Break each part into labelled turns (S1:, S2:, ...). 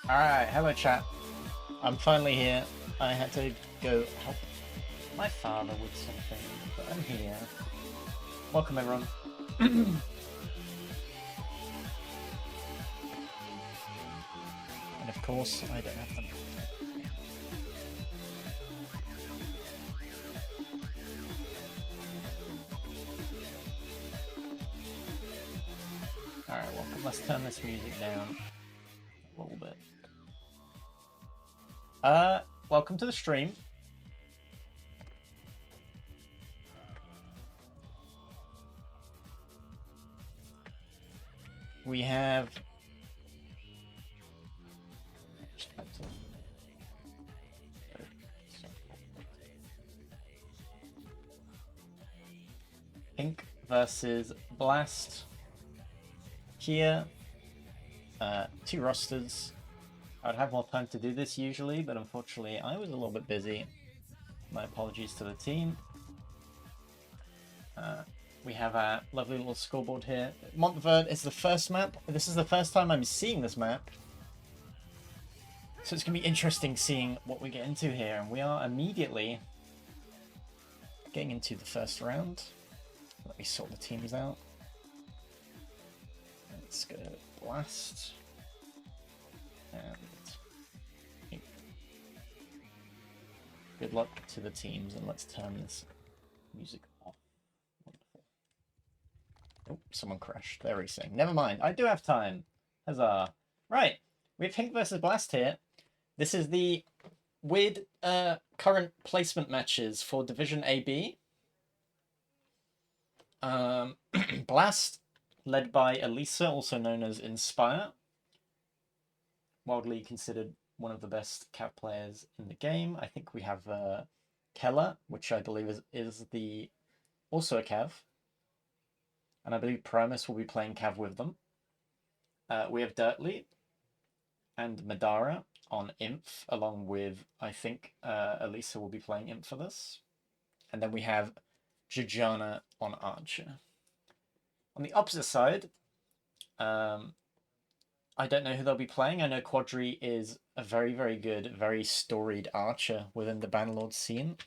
S1: Alright, hello chat. I'm finally here. I had to go help my father with something, but I'm here. Welcome everyone. And of course, I don't have them. Alright, welcome. Let's turn this music down a little bit. Welcome to the stream. We have HINQ versus Blast here. 2 rosters. I would have more time to do this usually, but unfortunately I was a little bit busy. My apologies to the team. We have a lovely little scoreboard here. Montverde is the first map. This is the first time I'm seeing this map. So it's going to be interesting seeing what we get into here. And we are immediately getting into the first round. Let me sort the teams out. Let's go Blast. And good luck to the teams, and let's turn this music off. Wonderful. Oh, someone crashed. They're racing. Never mind. I do have time. Huzzah. Right. We have HINQ versus Blast here. This is the weird current placement matches for Division AB. Blast, led by Elisa, also known as Inspire. Widely considered one of the best Cav players in the game. I think we have Keller, which I believe is the also a Cav. And I believe Primus will be playing Cav with them. We have Dirtly and Madara on Inf, along with, I think, Elisa will be playing Inf for this. And then we have Jajana on Archer. On the opposite side, I don't know who they'll be playing. I know Quadri is a very, very good, very storied archer within the Bannerlord scene.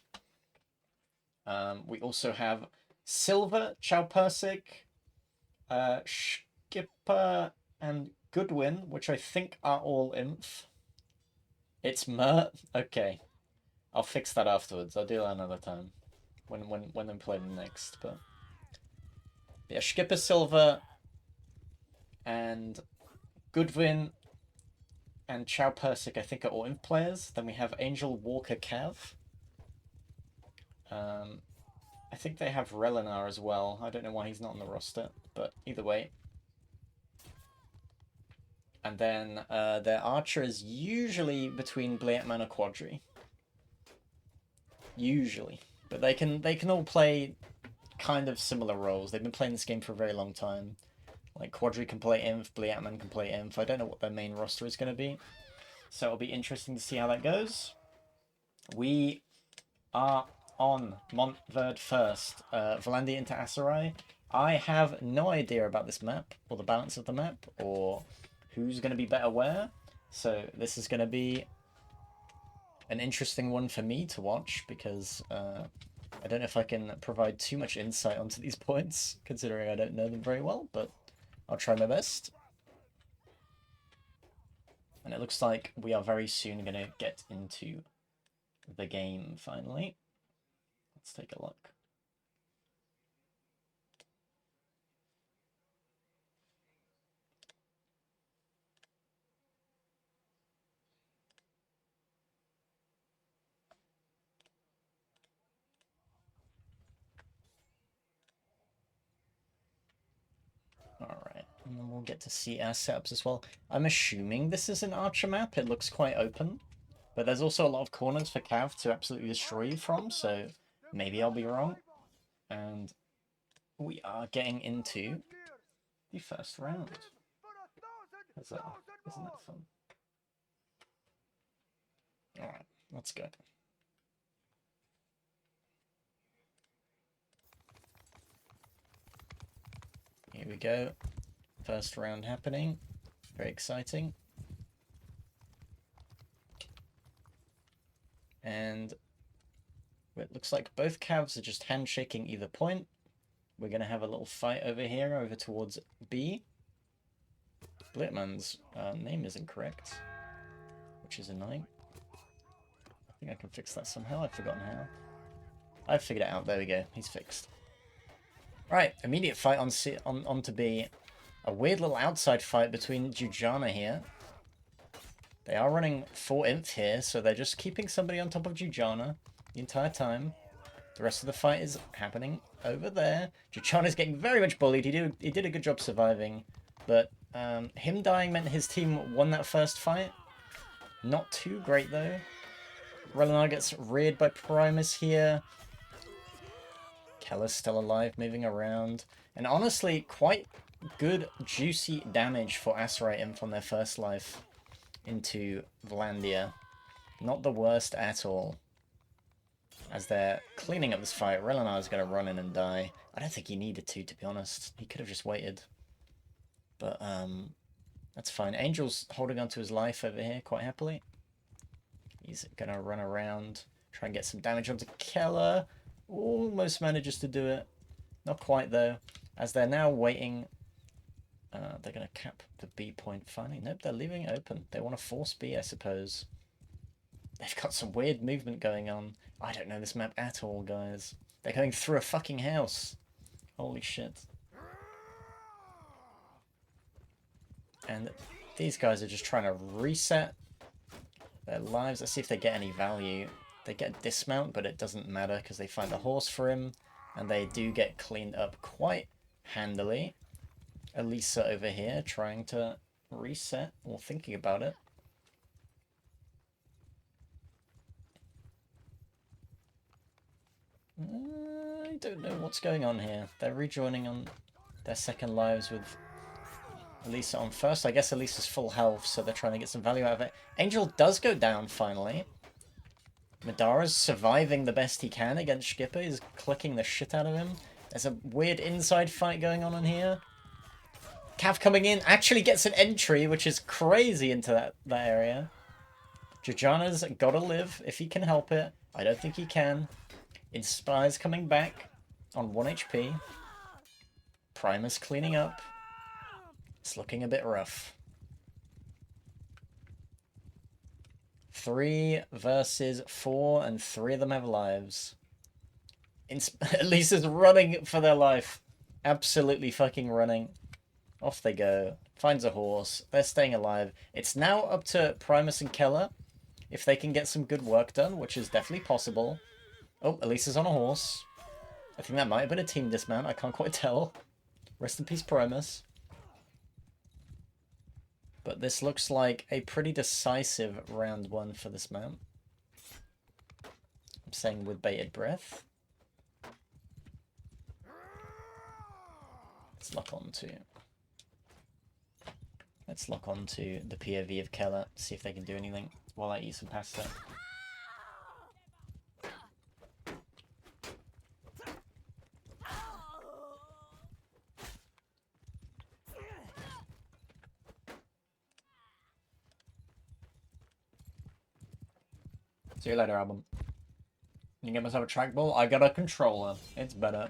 S1: We also have Silver, Chowpersic, Skipper, and Goodwin, which I think are all Inf. It's Mert? Okay. I'll fix that afterwards. I'll do that another time. When I'm playing next. But yeah, Skipper, Silver, and Goodwin and Chowpersic, I think, are all Inf players. Then we have Angel, Walker, Cav. I think they have Relinar as well. I don't know why he's not on the roster, but either way. And then their archer is usually between Bliatman or Quadri. Usually. But they can all play kind of similar roles. They've been playing this game for a very long time. Like, Quadri can play Inf, Bliatman can play Inf. I don't know what their main roster is going to be. So it'll be interesting to see how that goes. We are on Montverde first. Valandi into Asarai. I have no idea about this map, or the balance of the map, or who's going to be better where. So this is going to be an interesting one for me to watch, because I don't know if I can provide too much insight onto these points, considering I don't know them very well, but I'll try my best. And it looks like we are very soon going to get into the game, finally. Let's take a look. Alright, and then we'll get to see our setups as well. I'm assuming this is an archer map. It looks quite open. But there's also a lot of corners for Cav to absolutely destroy you from, so maybe I'll be wrong. And we are getting into the first round. Isn't that fun? Alright, let's go. Here we go. First round happening. Very exciting. And it looks like both Cavs are just handshaking either point. We're going to have a little fight over here, over towards B. Blitman's name is incorrect, which is annoying. I think I can fix that somehow. I've forgotten how. I've figured it out. There we go. He's fixed. Right, immediate fight on to B. A weird little outside fight between Jujana here. They are running 4 inf here, so they're just keeping somebody on top of Jujana the entire time. The rest of the fight is happening over there. Jujana's getting very much bullied. He did a good job surviving, but him dying meant his team won that first fight. Not too great though. Relinar gets reared by Primus here. Keller's still alive, moving around. And honestly, quite good, juicy damage for Aserai Imp on their first life into Vlandia. Not the worst at all. As they're cleaning up this fight, Relinar is going to run in and die. I don't think he needed to be honest. He could have just waited. But, that's fine. Angel's holding on to his life over here quite happily. He's going to run around, try and get some damage onto Keller. Almost manages to do it. Not quite, though. As they're now waiting, they're going to cap the B point finally. Nope, they're leaving it open. They want to force B, I suppose. They've got some weird movement going on. I don't know this map at all, guys. They're going through a fucking house. Holy shit. And these guys are just trying to reset their lives. Let's see if they get any value. They get a dismount, but it doesn't matter because they find a horse for him. And they do get cleaned up quite handily. Elisa over here trying to reset, or thinking about it. I don't know what's going on here. They're rejoining on their second lives with Elisa on first. I guess Elisa's full health, so they're trying to get some value out of it. Angel does go down finally. Madara's surviving the best he can against Skipper. He's clicking the shit out of him. There's a weird inside fight going on in here. Cav coming in actually gets an entry, which is crazy into that area. Jujana's gotta live if he can help it. I don't think he can. Inspire's coming back on 1 HP. Primus cleaning up. It's looking a bit rough. 3 versus 4, and 3 of them have lives. Elisa's running for their life. Absolutely fucking running. Off they go. Finds a horse. They're staying alive. It's now up to Primus and Keller if they can get some good work done, which is definitely possible. Oh, Elisa's on a horse. I think that might have been a team dismount. I can't quite tell. Rest in peace, Primus. But this looks like a pretty decisive round 1 for this mount. I'm saying with bated breath. Let's lock on to the POV of Keller, see if they can do anything while I eat some pasta. See you later, album. You get myself a trackball? I got a controller. It's better.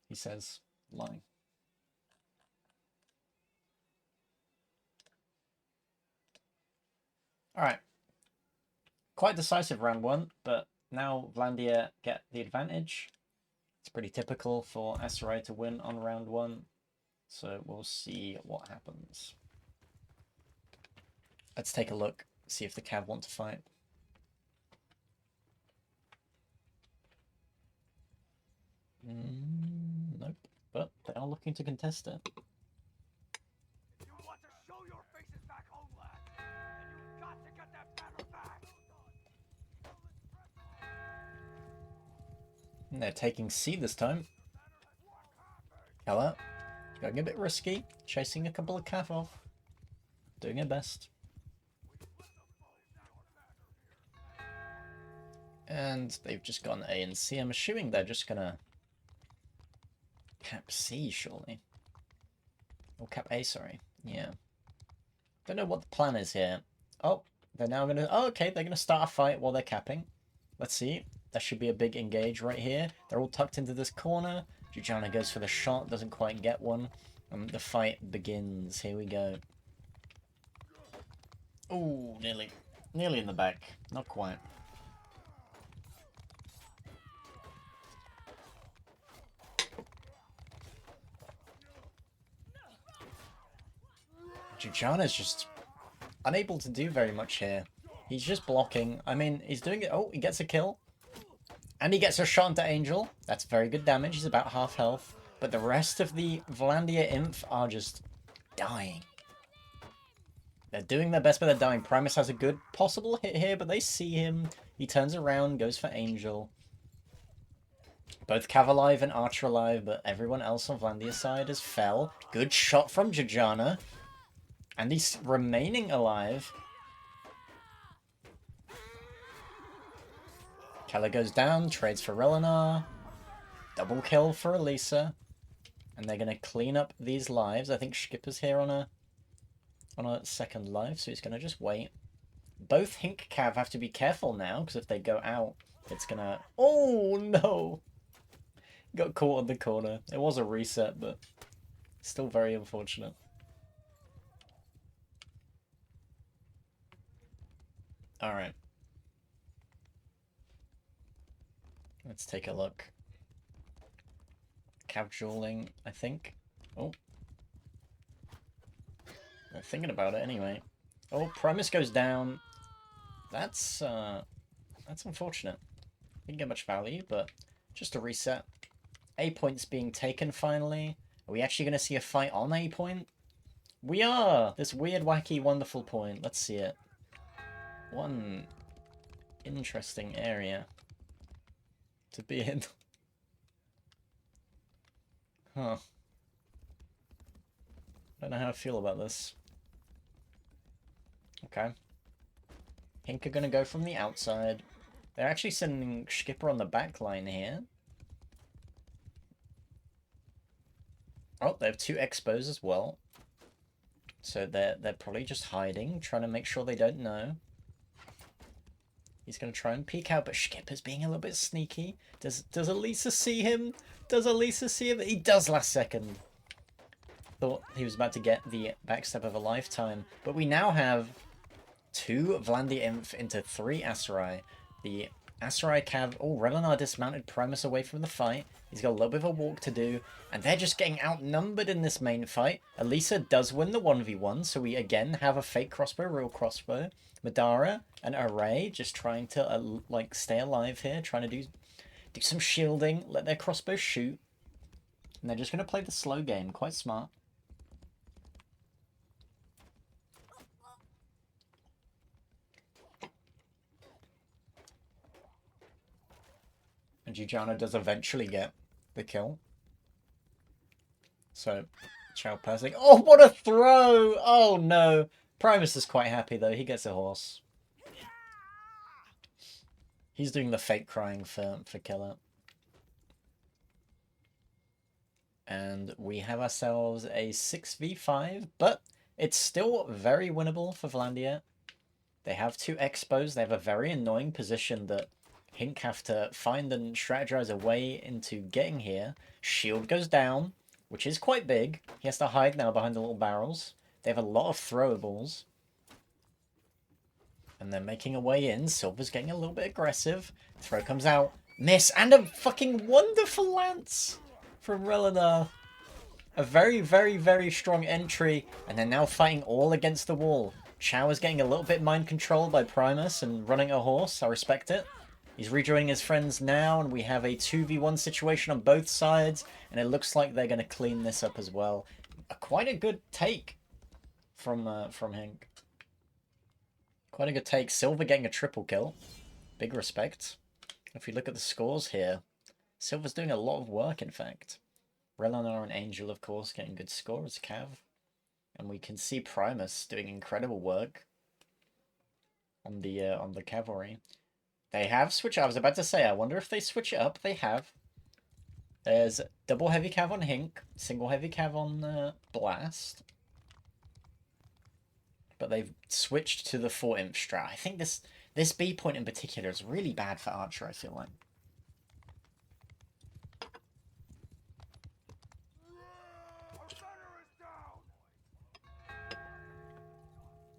S1: He says, lying. Alright. Quite decisive round one, but now Vlandia get the advantage. It's pretty typical for Aserai to win on round one. So we'll see what happens. Let's take a look, see if the Cav want to fight. Nope, but they are looking to contest it.
S2: If you want to show your faces back home, lad, then you've got to get that banner back.
S1: And they're taking C this time. Hello. Going a bit risky, chasing a couple of Cav off. Doing her best. And they've just gone A and C. I'm assuming they're just gonna cap C, surely. Or cap A, sorry. Yeah. Don't know what the plan is here. Oh, they're now gonna... Oh, okay, they're gonna start a fight while they're capping. Let's see. There should be a big engage right here. They're all tucked into this corner. Jujana goes for the shot, doesn't quite get one. The fight begins. Here we go. Ooh, nearly. Nearly in the back. Not quite. Jujana's just unable to do very much here. He's just blocking. I mean, he's doing it. Oh, he gets a kill. And he gets a shot into Angel. That's very good damage. He's about half health. But the rest of the Vlandia Inf are just dying. They're doing their best, but they're dying. Primus has a good possible hit here, but they see him. He turns around, goes for Angel. Both Cav alive and Archer alive, but everyone else on Vlandia's side has fell. Good shot from Jujana. And he's remaining alive. Keller goes down, trades for Relinar. Double kill for Elisa. And they're going to clean up these lives. I think Skipper's here on a second life, so he's going to just wait. Both HINQ Cav have to be careful now, because if they go out, it's going to... Oh, no! Got caught in the corner. It was a reset, but still very unfortunate. Alright. Let's take a look. Cav dueling, I think. Oh. I'm thinking about it anyway. Oh, Primus goes down. That's unfortunate. Didn't get much value, but just a reset. A point's being taken finally. Are we actually going to see a fight on A point? We are! This weird, wacky, wonderful point. Let's see it. One interesting area to be in. Huh. I don't know how I feel about this. Okay. HINQ are going to go from the outside. They're actually sending Skipper on the back line here. Oh, they have two Expos as well. So they're probably just hiding, trying to make sure they don't know. He's going to try and peek out, but Skipper's being a little bit sneaky. Does Elisa see him? Does Elisa see him? He does last second. Thought he was about to get the backstep of a lifetime. But we now have 2 Vlandia Inf into 3 Aserai. The Aserai Cav... Oh, Relinar dismounted Primus away from the fight. He's got a little bit of a walk to do. And they're just getting outnumbered in this main fight. Elisa does win the 1v1, so we again have a fake crossbow, real crossbow. Madara and Array just trying to like stay alive here, trying to do some shielding, let their crossbow shoot. And they're just going to play the slow game, quite smart. And Jujana does eventually get the kill. So, Chow Persing. Oh, what a throw! Oh, no. Primus is quite happy, though. He gets a horse. He's doing the fake crying for Killer. And we have ourselves a 6v5, but it's still very winnable for Vlandia. They have two Expos. They have a very annoying position that HINQ have to find and strategize a way into getting here. Shield goes down, which is quite big. He has to hide now behind the little barrels. They have a lot of throwables. And they're making a way in. Silver's getting a little bit aggressive. Throw comes out. Miss. And a fucking wonderful lance from Relinar. A very, very, very strong entry. And they're now fighting all against the wall. Chow is getting a little bit mind controlled by Primus and running a horse. I respect it. He's rejoining his friends now. And we have a 2v1 situation on both sides. And it looks like they're going to clean this up as well. Quite a good take from HINQ. Quite a good take. Silver getting a triple kill. Big respect. If you look at the scores here, Silver's doing a lot of work, in fact. Relinar and Angel, of course, getting good scores. Cav. And we can see Primus doing incredible work on the cavalry. They have switched. I was about to say, I wonder if they switch it up. They have. There's double heavy cav on HINQ, single heavy cav on Blast. But they've switched to the 4-imp strat. I think this B point in particular is really bad for Archer, I feel like.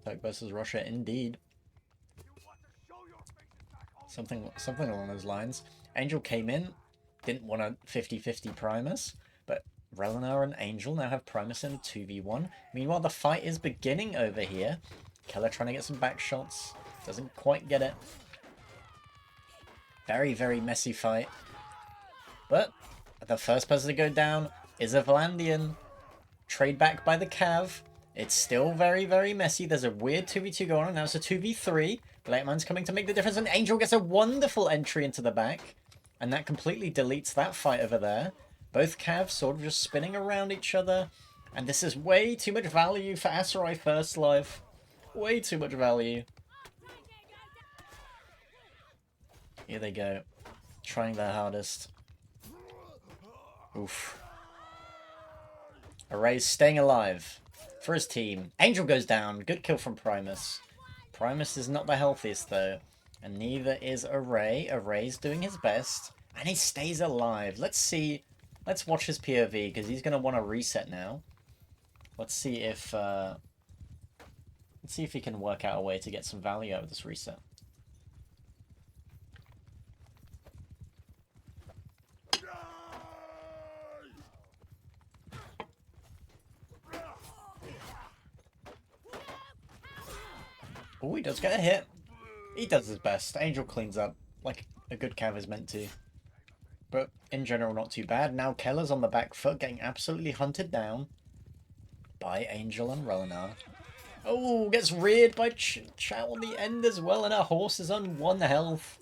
S1: Turk versus Russia, indeed. Something along those lines. Angel came in, didn't want a 50-50 Primus, but Relinar and Angel now have Primus in a 2v1. Meanwhile, the fight is beginning over here. Keller trying to get some back shots. Doesn't quite get it. Very, very messy fight. But the first person to go down is a Vlandian. Trade back by the Cav. It's still very, very messy. There's a weird 2v2 going on. Now it's a 2v3. Blakeman's coming to make the difference. And Angel gets a wonderful entry into the back. And that completely deletes that fight over there. Both Cavs sort of just spinning around each other. And this is way too much value for Aserai First Life. Way too much value. Here they go. Trying their hardest. Oof. Array's staying alive for his team. Angel goes down. Good kill from Primus. Primus is not the healthiest, though. And neither is Array. Array's doing his best. And he stays alive. Let's see... Let's watch his POV, because he's going to want to reset now. Let's see if he can work out a way to get some value out of this reset. Oh, he does get a hit. He does his best. Angel cleans up, like a good cav is meant to. But in general, not too bad. Now Keller's on the back foot, getting absolutely hunted down by Angel and Relinar. Oh, gets reared by Chow on the end as well, and her horse is on 1 health.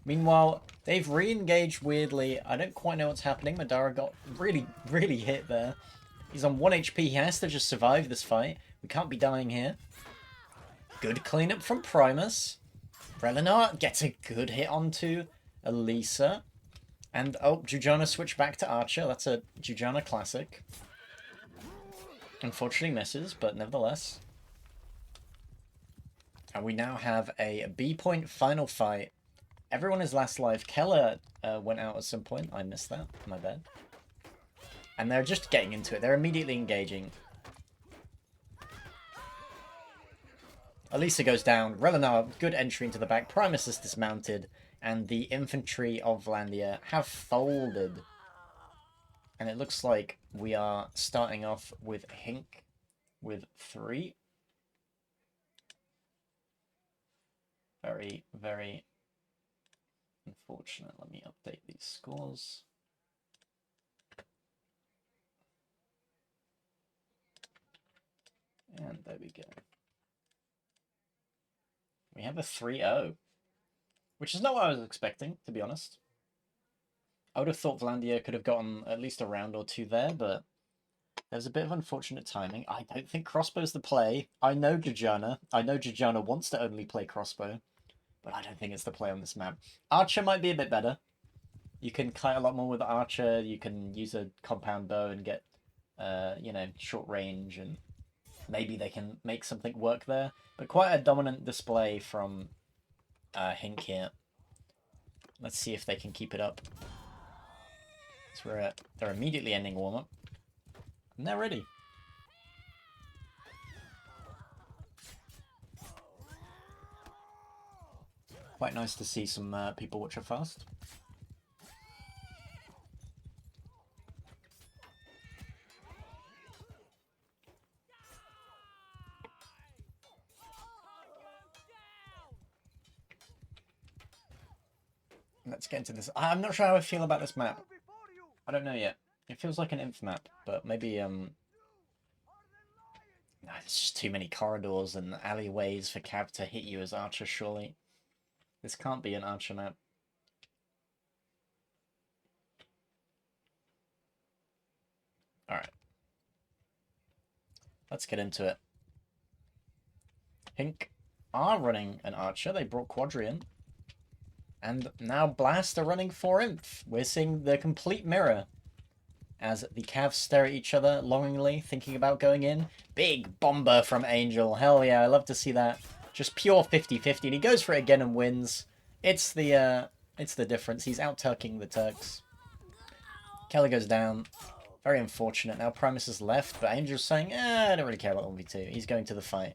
S1: Meanwhile, they've re-engaged weirdly. I don't quite know what's happening. Madara got really, really hit there. He's on 1 HP. He has to just survive this fight. We can't be dying here. Good cleanup from Primus. Relinar gets a good hit onto Elisa. And, oh, Jujana switched back to Archer. That's a Jujana classic. Unfortunately misses, but nevertheless. And we now have a B-point final fight. Everyone is last life. Keller went out at some point. I missed that. My bad. And they're just getting into it. They're immediately engaging. Elisa goes down. Relinar, good entry into the back. Primus is dismounted. And the infantry of Vlandia have folded. And it looks like we are starting off with HINQ with 3. Very, very unfortunate. Let me update these scores. And there we go. We have a 3-0. Which is not what I was expecting, to be honest. I would have thought Vlandia could have gotten at least a round or 2 there, but there's a bit of unfortunate timing. I don't think crossbow's the play. I know Jujana. I know Jujana wants to only play crossbow, but I don't think it's the play on this map. Archer might be a bit better. You can kite a lot more with Archer. You can use a compound bow and get, you know, short range and maybe they can make something work there. But quite a dominant display from HINQ here. Let's see if they can keep it up. So they're immediately ending warm-up. And they're ready. Quite nice to see some people which are fast. Let's get into this. I'm not sure how I feel about this map. I don't know yet. It feels like an inf map, but maybe there's just too many corridors and alleyways for Cav to hit you as Archer, surely. This can't be an Archer map. Alright. Let's get into it. HINQ are running an Archer. They brought Quadri in. And now Blast are running 4 Inf. We're seeing the complete mirror as the Cavs stare at each other longingly, thinking about going in. Big bomber from Angel. Hell yeah, I love to see that. Just pure 50-50, and he goes for it again and wins. It's the difference. He's out-turking the Turks. Kelly goes down. Very unfortunate. Now Primus is left, but Angel's saying, I don't really care about 1v2. He's going to the fight.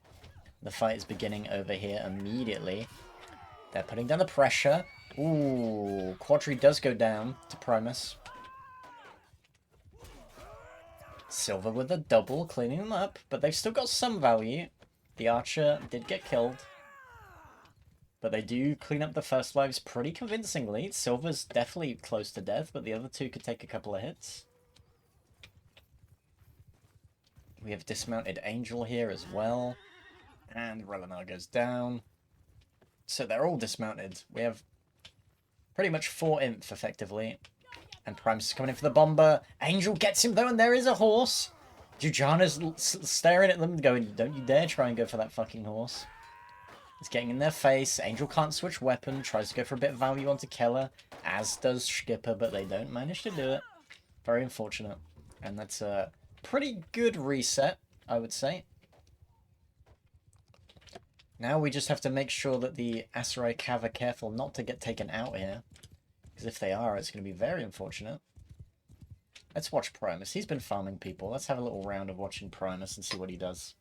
S1: The fight is beginning over here immediately. They're putting down the pressure. Ooh, Quadri does go down to Primus. Silver with a double, cleaning them up, but they've still got some value. The Archer did get killed. But they do clean up the first lives pretty convincingly. Silver's definitely close to death, but the other two could take a couple of hits. We have dismounted Angel here as well. And Relinar goes down. So they're all dismounted. We have pretty much 4 Inf, effectively. And Primus is coming in for the bomber. Angel gets him, though, and there is a horse. Jujana's staring at them, going, don't you dare try and go for that fucking horse. It's getting in their face. Angel can't switch weapon. Tries to go for a bit of value onto Keller, as does Skipper, but they don't manage to do it. Very unfortunate. And that's a pretty good reset, I would say. Now we just have to make sure that the Aserai Cav are careful not to get taken out here. Because if they are, it's going to be very unfortunate. Let's watch Primus. He's been farming people. Let's have a little round of watching Primus and see what he does.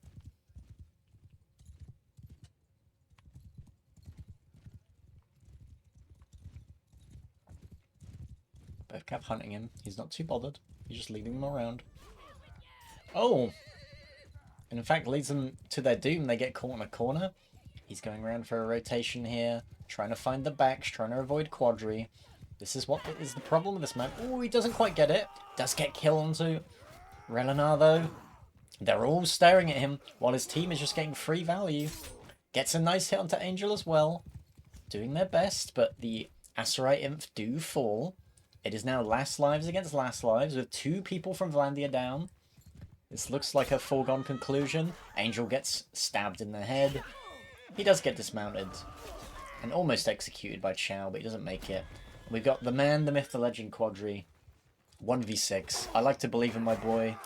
S1: Both Cav hunting him. He's not too bothered. He's just leading them around. Oh! And in fact, leads them to their doom. They get caught in a corner. He's going around for a rotation here. Trying to find the backs. Trying to avoid Quadri. This is what is the problem with this map. Oh, he doesn't quite get it. Does get kill onto Relinar, though. They're all staring at him while his team is just getting free value. Gets a nice hit onto Angel as well. Doing their best, but the Aserai Inf do fall. It is now last lives against last lives with 2 people from Vlandia down. This looks like a foregone conclusion. Angel gets stabbed in the head. He does get dismounted and almost executed by Chow, but he doesn't make it. We've got the man, the myth, the legend, Quadri. 1v6. I like to believe in my boy,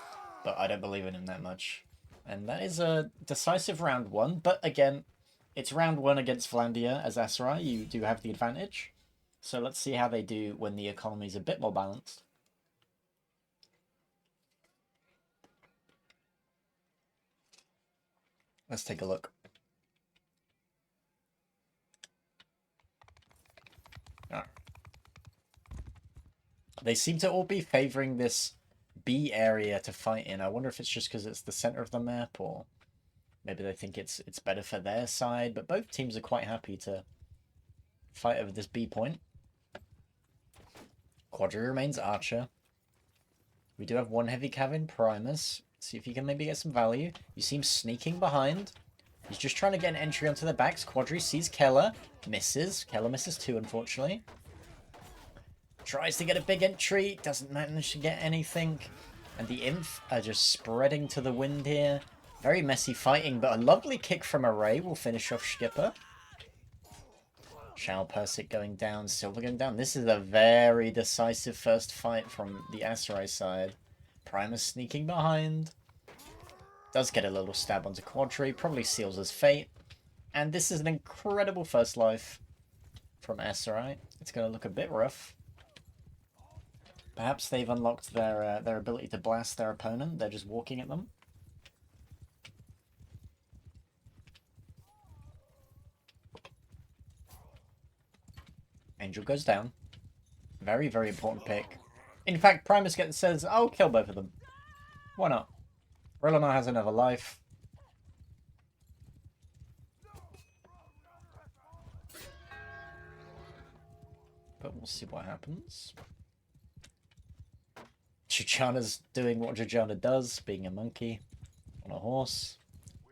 S1: but I don't believe in him that much. And that is a decisive round 1. But again, it's round 1 against Vlandia as Aserai. You do have the advantage. So let's see how they do when the economy is a bit more balanced. Let's take a look. All right. They seem to all be favoring this B area to fight in. I wonder if it's just because it's the center of the map, or maybe they think it's better for their side. But both teams are quite happy to fight over this B point. Quadri remains Archer. We do have 1 heavy cav in Primus. See if he can maybe get some value. You see him sneaking behind. He's just trying to get an entry onto the backs. Quadri sees Keller. Misses. Keller misses too, unfortunately. Tries to get a big entry. Doesn't manage to get anything. And the Inf are just spreading to the wind here. Very messy fighting, but a lovely kick from Array will finish off Skipper. Shao Persic going down. Silver going down. This is a very decisive first fight from the Aserai side. Primus sneaking behind. Does get a little stab onto Quadri, probably seals his fate. And this is an incredible first life from SRI. It's going to look a bit rough. Perhaps they've unlocked their ability to blast their opponent. They're just walking at them. Angel goes down. Very, very important pick. In fact, Primus says, I'll kill both of them. Why not? Relana has another life. But we'll see what happens. Jujana's doing what Jujana does, being a monkey on a horse.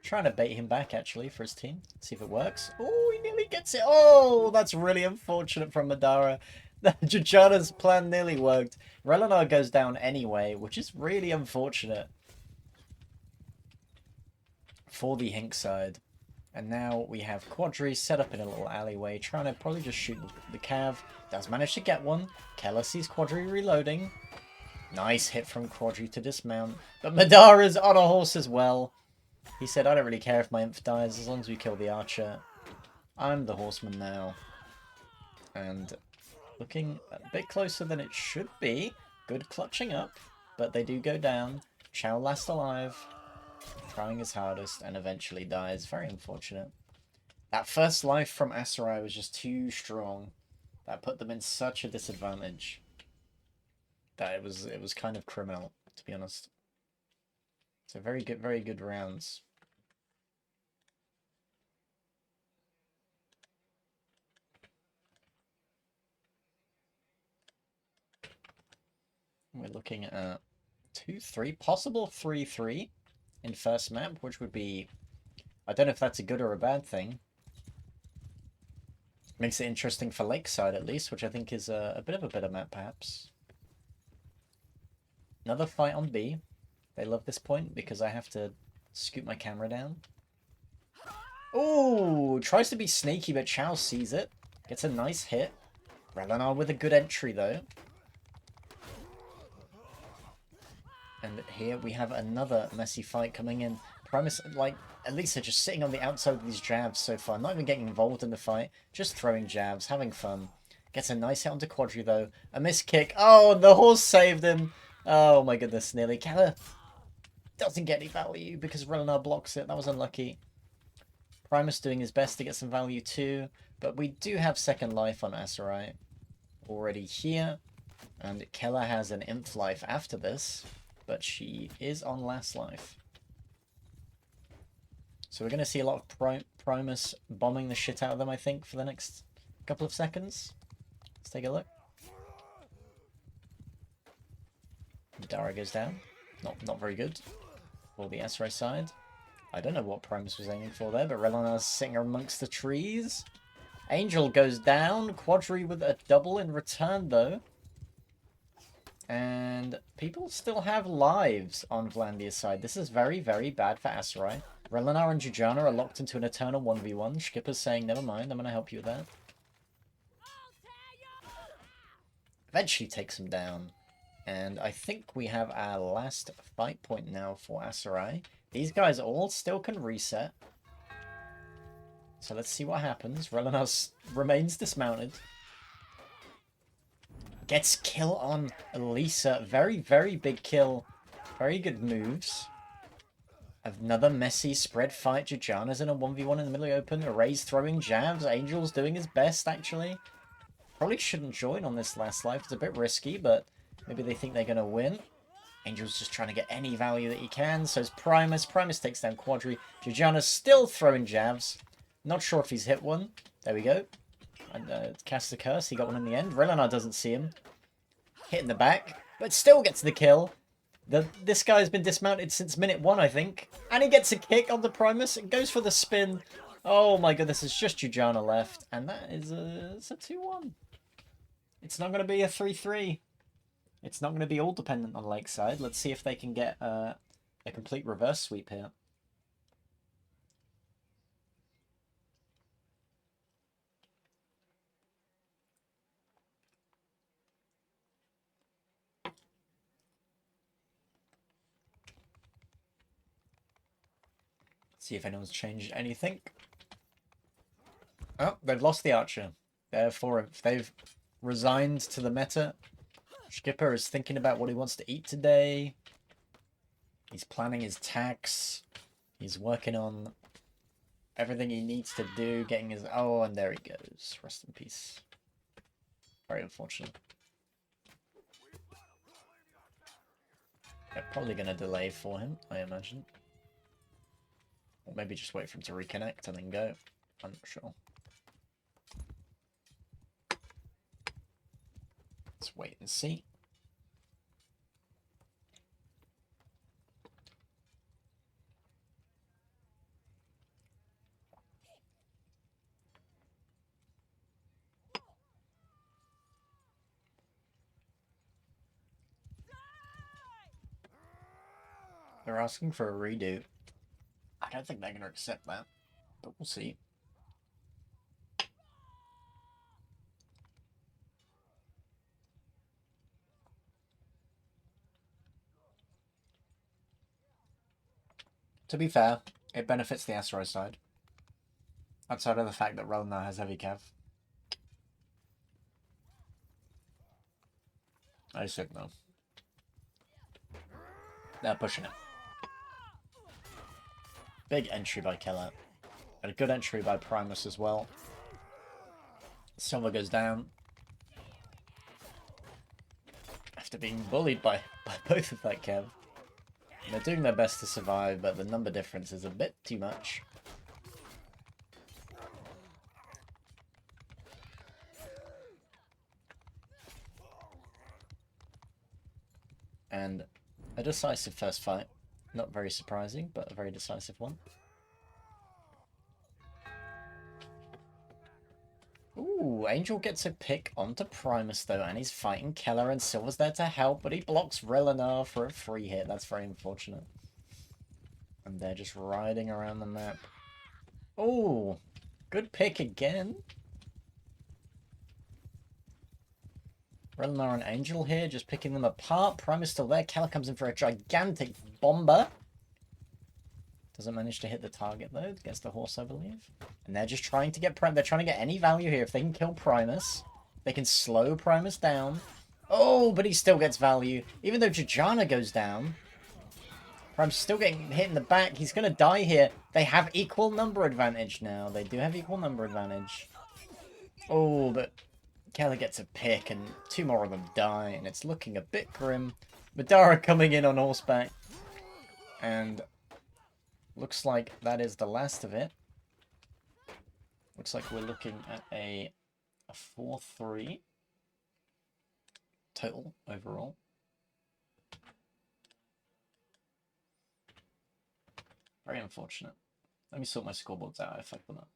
S1: Trying to bait him back, actually, for his team. See if it works. Oh, he nearly gets it. Oh, that's really unfortunate from Madara. Jujana's plan nearly worked. Relana goes down anyway, which is really unfortunate for the HINQ side. And now we have Quadri set up in a little alleyway, trying to probably just shoot the Cav. Does manage to get one. Keller sees Quadri reloading. Nice hit from Quadri to dismount. But Madara's on a horse as well. He said, I don't really care if my imp dies, as long as we kill the archer. I'm the horseman now. And looking a bit closer than it should be. Good clutching up, but they do go down. Chow last alive. Trying his hardest and eventually dies. Very unfortunate. That first life from Asarai was just too strong. That put them in such a disadvantage. That it was kind of criminal, to be honest. So very good rounds. We're looking at 2-3, possible 3-3 in first map, which would be, I don't know if that's a good or a bad thing. Makes it interesting for Lakeside at least, which I think is a bit of a better map perhaps. Another fight on B. They love this point because I have to scoot my camera down. Oh, tries to be sneaky, but Chow sees it. Gets a nice hit. Relenar with a good entry though. And here we have another messy fight coming in. Primus, like, at least they're just sitting on the outside of these jabs so far. Not even getting involved in the fight. Just throwing jabs, having fun. Gets a nice hit onto Quadri, though. A missed kick. Oh, the horse saved him. Oh, my goodness, nearly. Keller doesn't get any value because Relenar blocks it. That was unlucky. Primus doing his best to get some value, too. But we do have second life on Asarai already here. And Keller has an imp life after this. But she is on last life. So we're going to see a lot of Primus bombing the shit out of them, I think, for the next couple of seconds. Let's take a look. Dara goes down. Not very good for the SRI side. I don't know what Primus was aiming for there, but Relanar's sitting amongst the trees. Angel goes down. Quadri with a double in return, though. And people still have lives on Vlandia's side. This is very, very bad for Asarai. Relenar and Jujana are locked into an eternal 1v1. Skipper's saying, never mind, I'm going to help you with that. Eventually takes him down. And I think we have our last fight point now for Asarai. These guys all still can reset. So let's see what happens. Relenar remains dismounted. Gets kill on Elisa. Very, very big kill. Very good moves. Another messy spread fight. Jujana's in a 1v1 in the middle of the open. Array's throwing jabs. Angel's doing his best, actually. Probably shouldn't join on this last life. It's a bit risky, but maybe they think they're going to win. Angel's just trying to get any value that he can. So is Primus. Primus takes down Quadri. Jujana's still throwing jabs. Not sure if he's hit one. There we go. And cast the curse. He got one in the end. Relenar doesn't see him. Hit in the back, but still gets the kill. This guy's been dismounted since minute 1, I think. And he gets a kick on the Primus. It goes for the spin. Oh my goodness, it's just Jujana left. And that is it's a 2-1. It's not going to be a 3-3. It's not going to be all dependent on Lakeside. Let's see if they can get a complete reverse sweep here. See if anyone's changed anything. Oh, they've lost the archer. Therefore, if they've resigned to the meta, Skipper is thinking about what he wants to eat today. He's planning his tax. He's working on everything he needs to do, getting his... Oh, and there he goes. Rest in peace. Very unfortunate. They're probably going to delay for him, I imagine. Or maybe just wait for him to reconnect and then go. I'm not sure. Let's wait and see. They're asking for a redo. I don't think they're going to accept that, but we'll see. To be fair, it benefits the Astro side. Outside of the fact that Rel now has heavy cav. I said no. They're pushing it. Big entry by Keller. And a good entry by Primus as well. Silver goes down. After being bullied by both of that Kev. And they're doing their best to survive, but the number difference is a bit too much. And a decisive first fight. Not very surprising, but a very decisive one. Ooh, Angel gets a pick onto Primus though, and he's fighting Keller, and Silver's there to help, but he blocks Rillenar for a free hit. That's very unfortunate. And they're just riding around the map. Ooh, good pick again. Rillenar and Angel here, just picking them apart. Primus still there. Keller comes in for a gigantic bomber. Doesn't manage to hit the target though. Gets the horse, I believe. And they're just trying to get They're trying to get any value here. If they can kill Primus, they can slow Primus down. Oh, but he still gets value. Even though Jajana goes down, Primus still getting hit in the back. He's going to die here. They have equal number advantage now. They do have equal number advantage. Oh, but Keller gets a pick and two more of them die. And it's looking a bit grim. Madara coming in on horseback. And looks like that is the last of it. Looks like we're looking at a 4-3 total overall. Very unfortunate. Let me sort my scoreboards out. I fucked them up.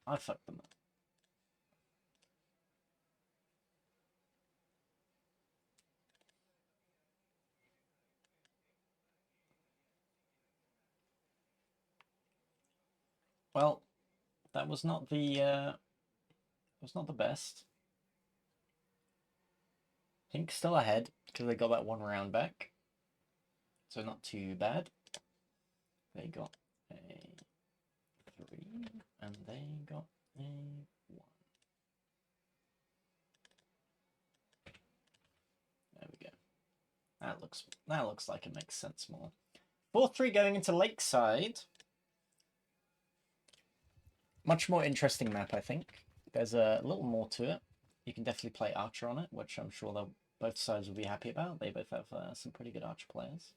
S1: I fucked them up. Well, that was not the best. HINQ still ahead because they got that one round back, so not too bad. They got a 3 and they got a 1. There we go. That looks like it makes sense more. 4-3 going into Lakeside. Much more interesting map, I think. There's a little more to it. You can definitely play Archer on it, which I'm sure both sides will be happy about. They both have some pretty good Archer players.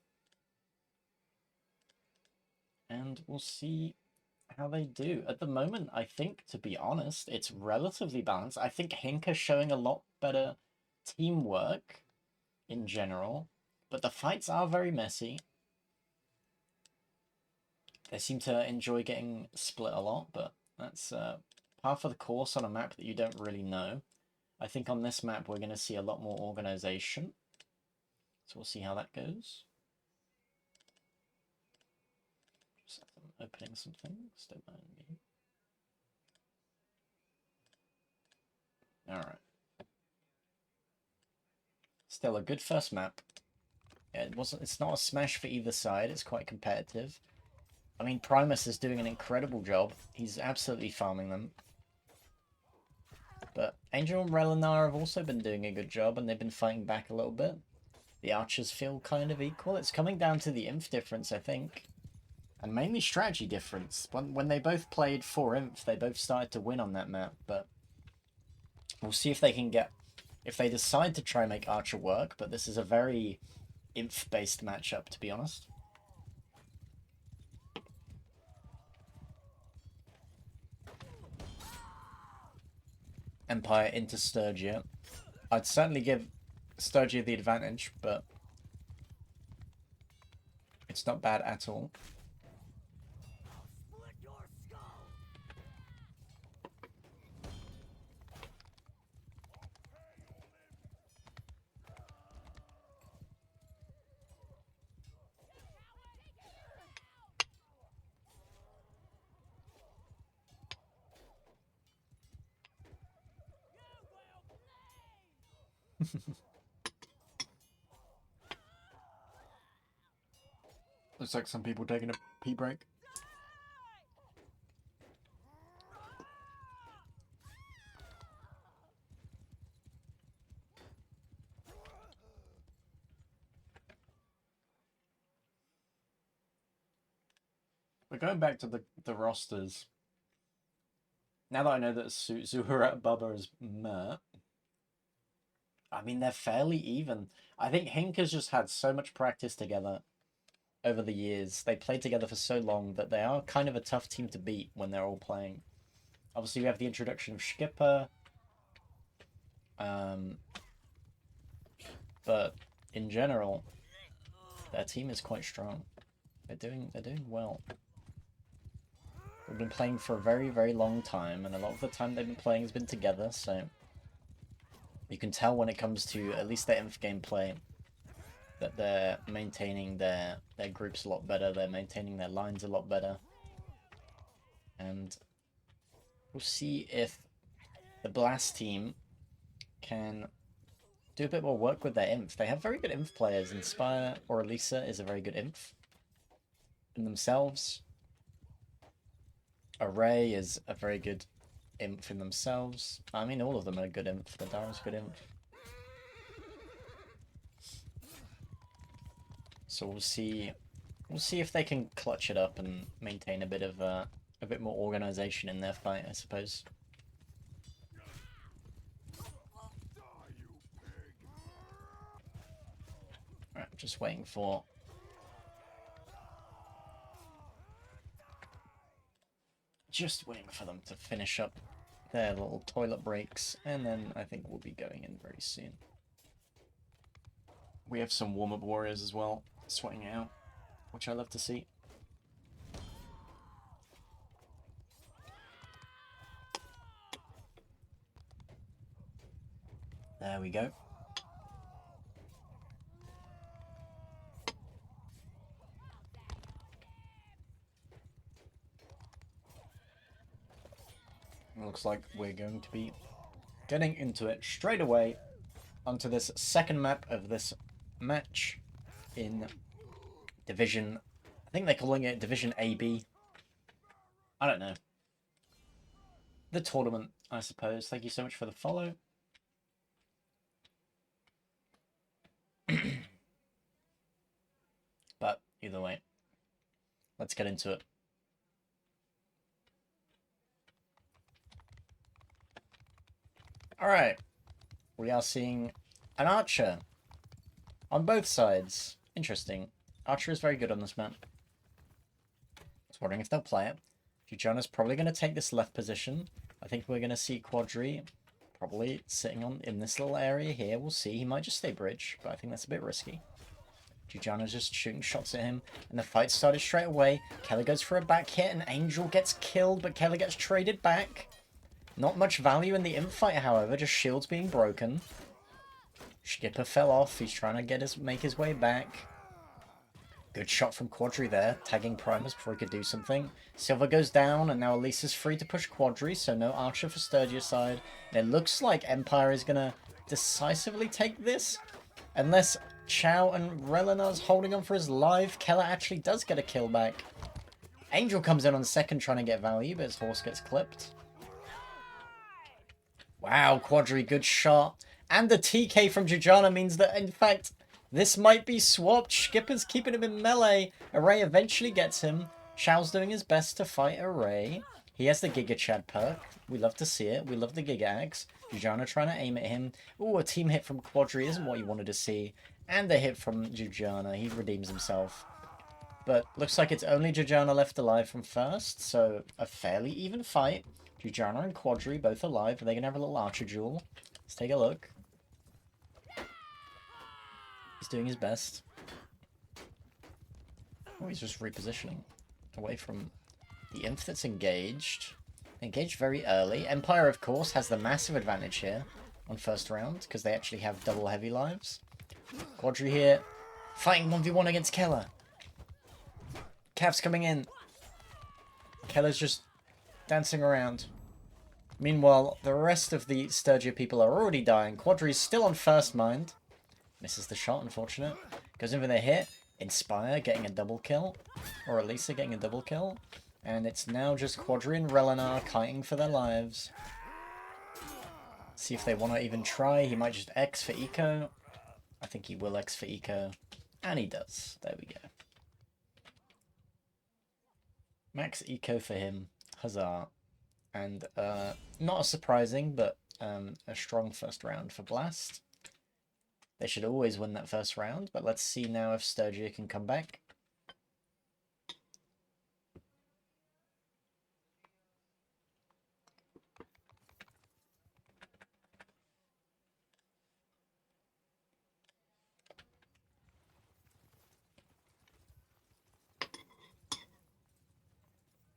S1: And we'll see how they do. At the moment, I think, to be honest, it's relatively balanced. I think HINQ is showing a lot better teamwork in general, but the fights are very messy. They seem to enjoy getting split a lot, but that's par for the course on a map that you don't really know. I think on this map we're going to see a lot more organization. So we'll see how that goes. Just opening some things, don't mind me. Alright. Still a good first map. It's not a smash for either side. It's quite competitive. I mean, Primus is doing an incredible job. He's absolutely farming them. But Angel and Relinar have also been doing a good job, and they've been fighting back a little bit. The archers feel kind of equal. It's coming down to the inf difference, I think. And mainly strategy difference. When they both played 4 inf, they both started to win on that map. But we'll see if they can get... If they decide to try and make archer work. But this is a very inf-based matchup, to be honest. Empire into Sturgia. I'd certainly give Sturgia the advantage, but it's not bad at all.
S2: Split your skull.
S1: Looks like some people taking a pee break. But going back to the rosters, now that I know that Zuharat Bubba is Mert, I mean, they're fairly even. I think HINQ has just had so much practice together over the years. They played together for so long that they are kind of a tough team to beat when they're all playing. Obviously, we have the introduction of Skipper. But in general, their team is quite strong. They're doing well. We've been playing for a very, very long time, and a lot of the time they've been playing has been together, so you can tell when it comes to at least their inf gameplay that they're maintaining their groups a lot better, they're maintaining their lines a lot better. And we'll see if the Blast team can do a bit more work with their inf. They have very good inf players. Inspire or Elisa is a very good inf in themselves. Array is a very good inf in themselves. I mean, all of them are good inf. The Dara's good inf. So we'll see if they can clutch it up and maintain a bit more organization in their fight, I suppose. Alright, just waiting for them to finish up their little toilet breaks, and then I think we'll be going in very soon. We have some warm-up warriors as well, sweating out, which I love to see. There we go. Looks like we're going to be getting into it straight away onto this second map of this match in Division... I think they're calling it Division AB. I don't know. The tournament, I suppose. Thank you so much for the follow. But either way, let's get into it. Alright, we are seeing an archer on both sides. Interesting. Archer is very good on this map. I was wondering if they'll play it. Giugiano's probably going to take this left position. I think we're going to see Quadri probably sitting in this little area here. We'll see. He might just stay bridge, but I think that's a bit risky. Giugiano's just shooting shots at him, and the fight started straight away. Kelly goes for a back hit, and Angel gets killed, but Kelly gets traded back. Not much value in the infight, however, just shields being broken. Skipper fell off. He's trying to make his way back. Good shot from Quadri there, tagging Primus before he could do something. Silver goes down, and now Elisa's free to push Quadri, so no Archer for Sturgia's side. And it looks like Empire is going to decisively take this, unless Chow and Relinar's holding on for his life. Keller actually does get a kill back. Angel comes in on second trying to get value, but his horse gets clipped. Wow, Quadri, good shot. And the TK from Jujana means that, in fact, this might be swapped. Skipper's keeping him in melee. Array eventually gets him. Chow's doing his best to fight Array. He has the Giga Chad perk. We love to see it. We love the Giga Axe. Jujana trying to aim at him. Ooh, a team hit from Quadri isn't what you wanted to see. And a hit from Jujana. He redeems himself. But looks like it's only Jujana left alive from first. So a fairly even fight. Jujana and Quadri both alive. Are they going to have a little archer duel? Let's take a look. He's doing his best. Oh, he's just repositioning away from the imp that's engaged. Engaged very early. Empire, of course, has the massive advantage here on first round because they actually have double heavy lives. Quadri here, fighting 1v1 against Keller. Cav's coming in. Keller's just dancing around. Meanwhile, the rest of the Sturgia people are already dying. Quadri's still on first mind. Misses the shot, unfortunate. Goes in with a hit. Inspire getting a double kill. Or Elisa getting a double kill. And it's now just Quadri and Relinar kiting for their lives. See if they want to even try. He might just X for eco. I think he will X for eco. And he does. There we go. Max eco for him. Huzzah. And not as surprising, but a strong first round for Blast. They should always win that first round, but let's see now if Sturgia can come back.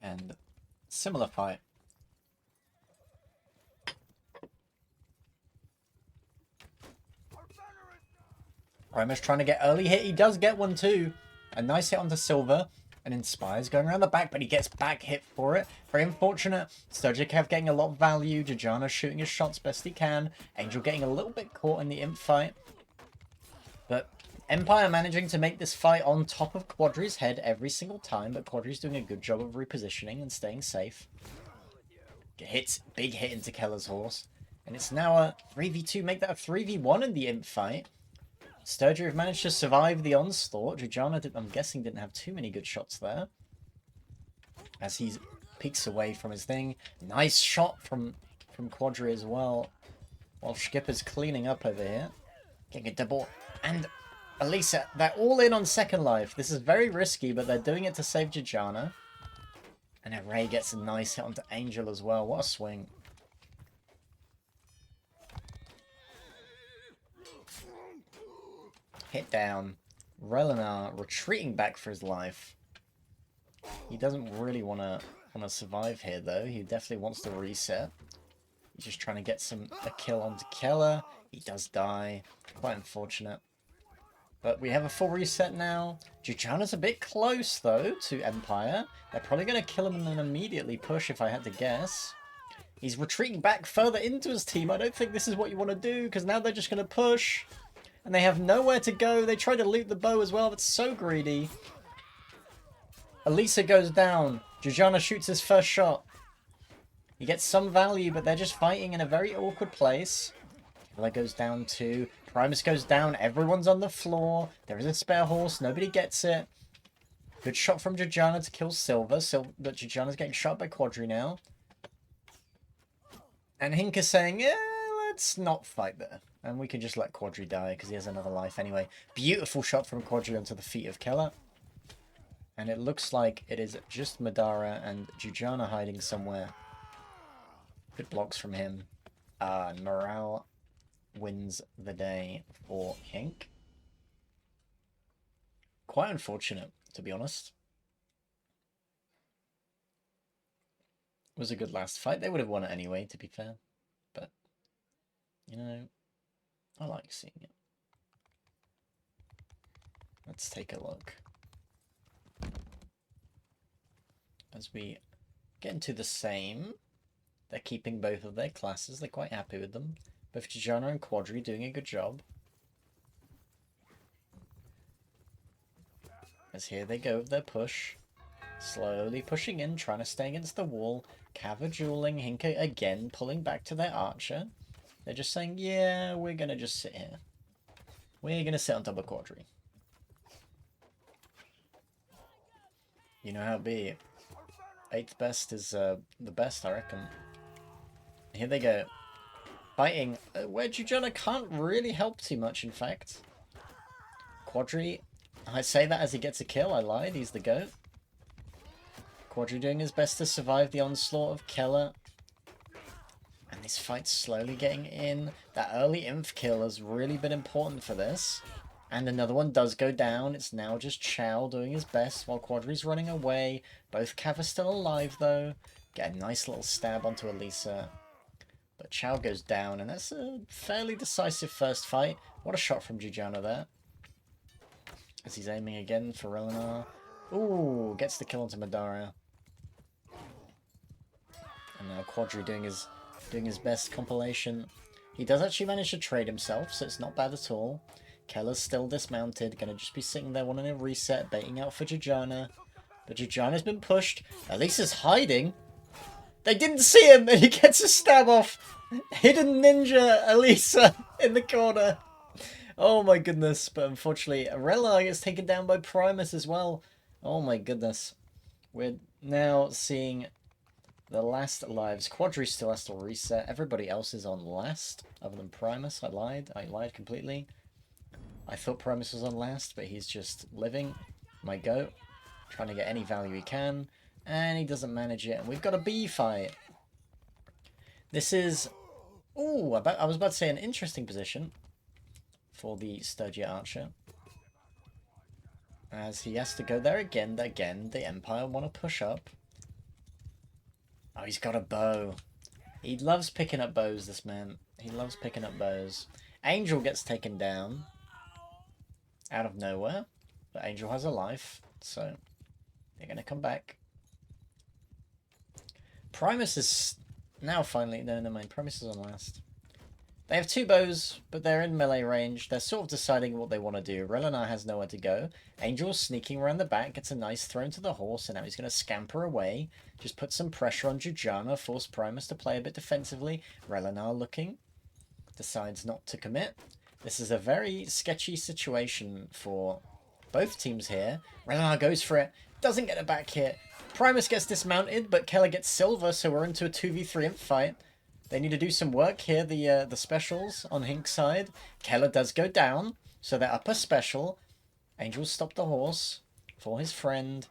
S1: And similar fight. Primus trying to get early hit. He does get one too. A nice hit onto Silver. And Inspire's going around the back, but he gets back hit for it. Very unfortunate. Sturgia Kev getting a lot of value. Jujana shooting his shots best he can. Angel getting a little bit caught in the imp fight. But Empire managing to make this fight on top of Quadri's head every single time. But Quadri's doing a good job of repositioning and staying safe. Hits, big hit into Keller's horse. And it's now a 3v2. Make that a 3v1 in the imp fight. Sturgia have managed to survive the onslaught. Jujana, I'm guessing, didn't have too many good shots there. As he peeks away from his thing. Nice shot from Quadri as well. While Skipper's cleaning up over here. Getting a double. And Elisa, they're all in on second life. This is very risky, but they're doing it to save Jujana. And Array gets a nice hit onto Angel as well. What a swing. Hit down. Relinar retreating back for his life. He doesn't really want to survive here, though. He definitely wants to reset. He's just trying to get a kill onto Keller. He does die. Quite unfortunate. But we have a full reset now. Jujana's a bit close, though, to Empire. They're probably going to kill him and then immediately push, if I had to guess. He's retreating back further into his team. I don't think this is what you want to do, because now they're just going to push. And they have nowhere to go. They try to loot the bow as well. That's so greedy. Elisa goes down. Jujana shoots his first shot. He gets some value, but they're just fighting in a very awkward place. Killer goes down too. Primus goes down. Everyone's on the floor. There is a spare horse. Nobody gets it. Good shot from Jujana to kill Silver. But Jujana's getting shot by Quadri now. And HINQ is saying, let's not fight there. And we can just let Quadri die because he has another life anyway. Beautiful shot from Quadri onto the feet of Keller. And it looks like it is just Madara and Jujana hiding somewhere. Good blocks from him. And morale wins the day for HINQ. Quite unfortunate, to be honest. It was a good last fight. They would have won it anyway, to be fair. But, you know, I like seeing it. Let's take a look. As we get into the same, they're keeping both of their classes. They're quite happy with them. Both Jujana and Quadri doing a good job. As here they go with their push. Slowly pushing in, trying to stay against the wall. Cav dueling, HINQ again pulling back to their archer. They're just saying, yeah, we're going to just sit here. We're going to sit on top of Quadri. You know how it be. 8th best is the best, I reckon. Here they go. Fighting, where Jujana can't really help too much, in fact. Quadri, I say that as he gets a kill, I lied, he's the GOAT. Quadri doing his best to survive the onslaught of Keller. And this fight's slowly getting in. That early inf kill has really been important for this. And another one does go down. It's now just Chow doing his best while Quadri's running away. Both Cav are still alive though. Get a nice little stab onto Elisa. But Chow goes down, and that's a fairly decisive first fight. What a shot from Jujana there. As he's aiming again for Relenar. Ooh, gets the kill onto Madara. And now Quadri doing his best compilation. He does actually manage to trade himself, so it's not bad at all. Keller's still dismounted, gonna just be sitting there wanting a reset, baiting out for Jujana. But Jujana's been pushed. Elisa's hiding. They didn't see him, and he gets a stab off. Hidden ninja Elisa in the corner. Oh my goodness, but unfortunately, Relenar gets taken down by Primus as well. Oh my goodness. We're now seeing the last lives. Quadri still has to reset. Everybody else is on last, other than Primus. I lied completely. I thought Primus was on last, but he's just living. My goat. Trying to get any value he can. And he doesn't manage it. And we've got a B fight. This is... Ooh, I was about to say an interesting position for the Sturgia Archer. As he has to go there again. Again, the Empire want to push up. Oh, he's got a bow. He loves picking up bows, this man. He loves picking up bows. Angel gets taken down. Out of nowhere. But Angel has a life. So, they're going to come back. Primus is now finally... No, never mind. Primus is on last. They have two bows, but they're in melee range. They're sort of deciding what they want to do. Relenar has nowhere to go. Angel's sneaking around the back, gets a nice throw to the horse, and now he's going to scamper away. Just put some pressure on Jujana, force Primus to play a bit defensively. Relenar looking. Decides not to commit. This is a very sketchy situation for both teams here. Relenar goes for it. Doesn't get a back hit. Primus gets dismounted, but Keller gets silver, so we're into a 2v3 imp fight. They need to do some work here, the specials on HINQ's side. Keller does go down, so they're up a special. Angel stopped the horse for his friend.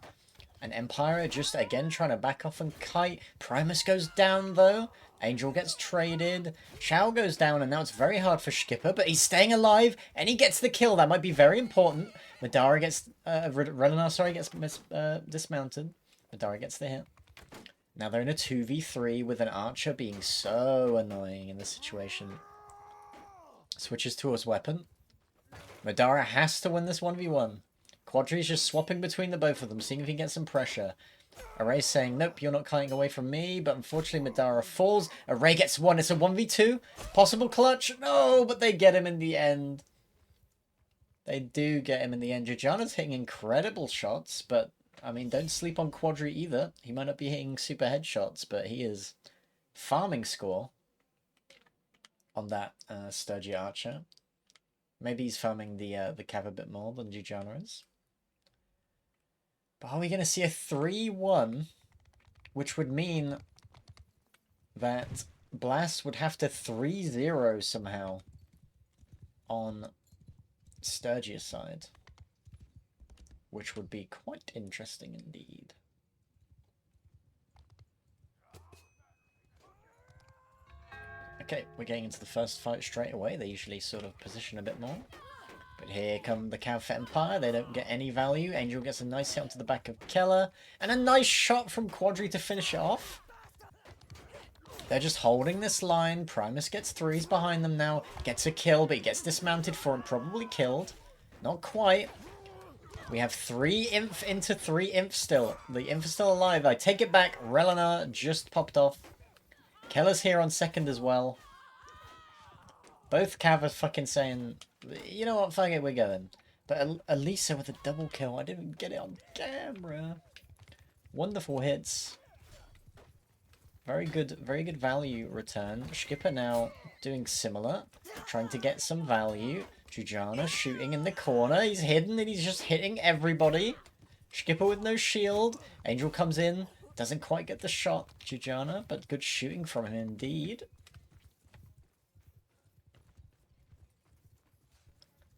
S1: And Empire just, again, trying to back off and kite. Primus goes down, though. Angel gets traded. Chow goes down, and now it's very hard for Skipper, but he's staying alive, and he gets the kill. That might be very important. Madara gets... Relenar, sorry, gets dismounted. Madara gets the hit. Now they're in a 2v3 with an archer being so annoying in this situation. Switches to his weapon. Madara has to win this 1v1. Quadri's just swapping between the both of them, seeing if he can get some pressure. Array's saying, nope, you're not kiting away from me, but unfortunately Madara falls. Array gets one, it's a 1v2. Possible clutch? No, but they get him in the end. They do get him in the end. Jujana's hitting incredible shots, but... I mean, don't sleep on Quadri either. He might not be hitting super headshots, but he is farming score on that Sturgia Archer. Maybe he's farming the Cav a bit more than Jujana is. But are we going to see a 3-1? Which would mean that Blast would have to 3-0 somehow on Sturgia's side. Which would be quite interesting indeed. Okay, we're getting into the first fight straight away. They usually sort of position a bit more. But here come the Cav Empire. They don't get any value. Angel gets a nice hit onto the back of Keller. And a nice shot from Quadri to finish it off. They're just holding this line. Primus gets threes behind them now. Gets a kill, but he gets dismounted for it. Probably killed. Not quite. We have 3 inf into 3 inf still. The inf is still alive. I take it back. Relenar just popped off. Keller's here on second as well. Both Cav are fucking saying, you know what, fuck it, we're going. But Elisa with a double kill. I didn't get it on camera. Wonderful hits. Very good value return. Skipper now doing similar. Trying to get some value. Jujana shooting in the corner. He's hidden and he's just hitting everybody. Skipper with no shield. Angel comes in. Doesn't quite get the shot, Jujana, but good shooting from him indeed.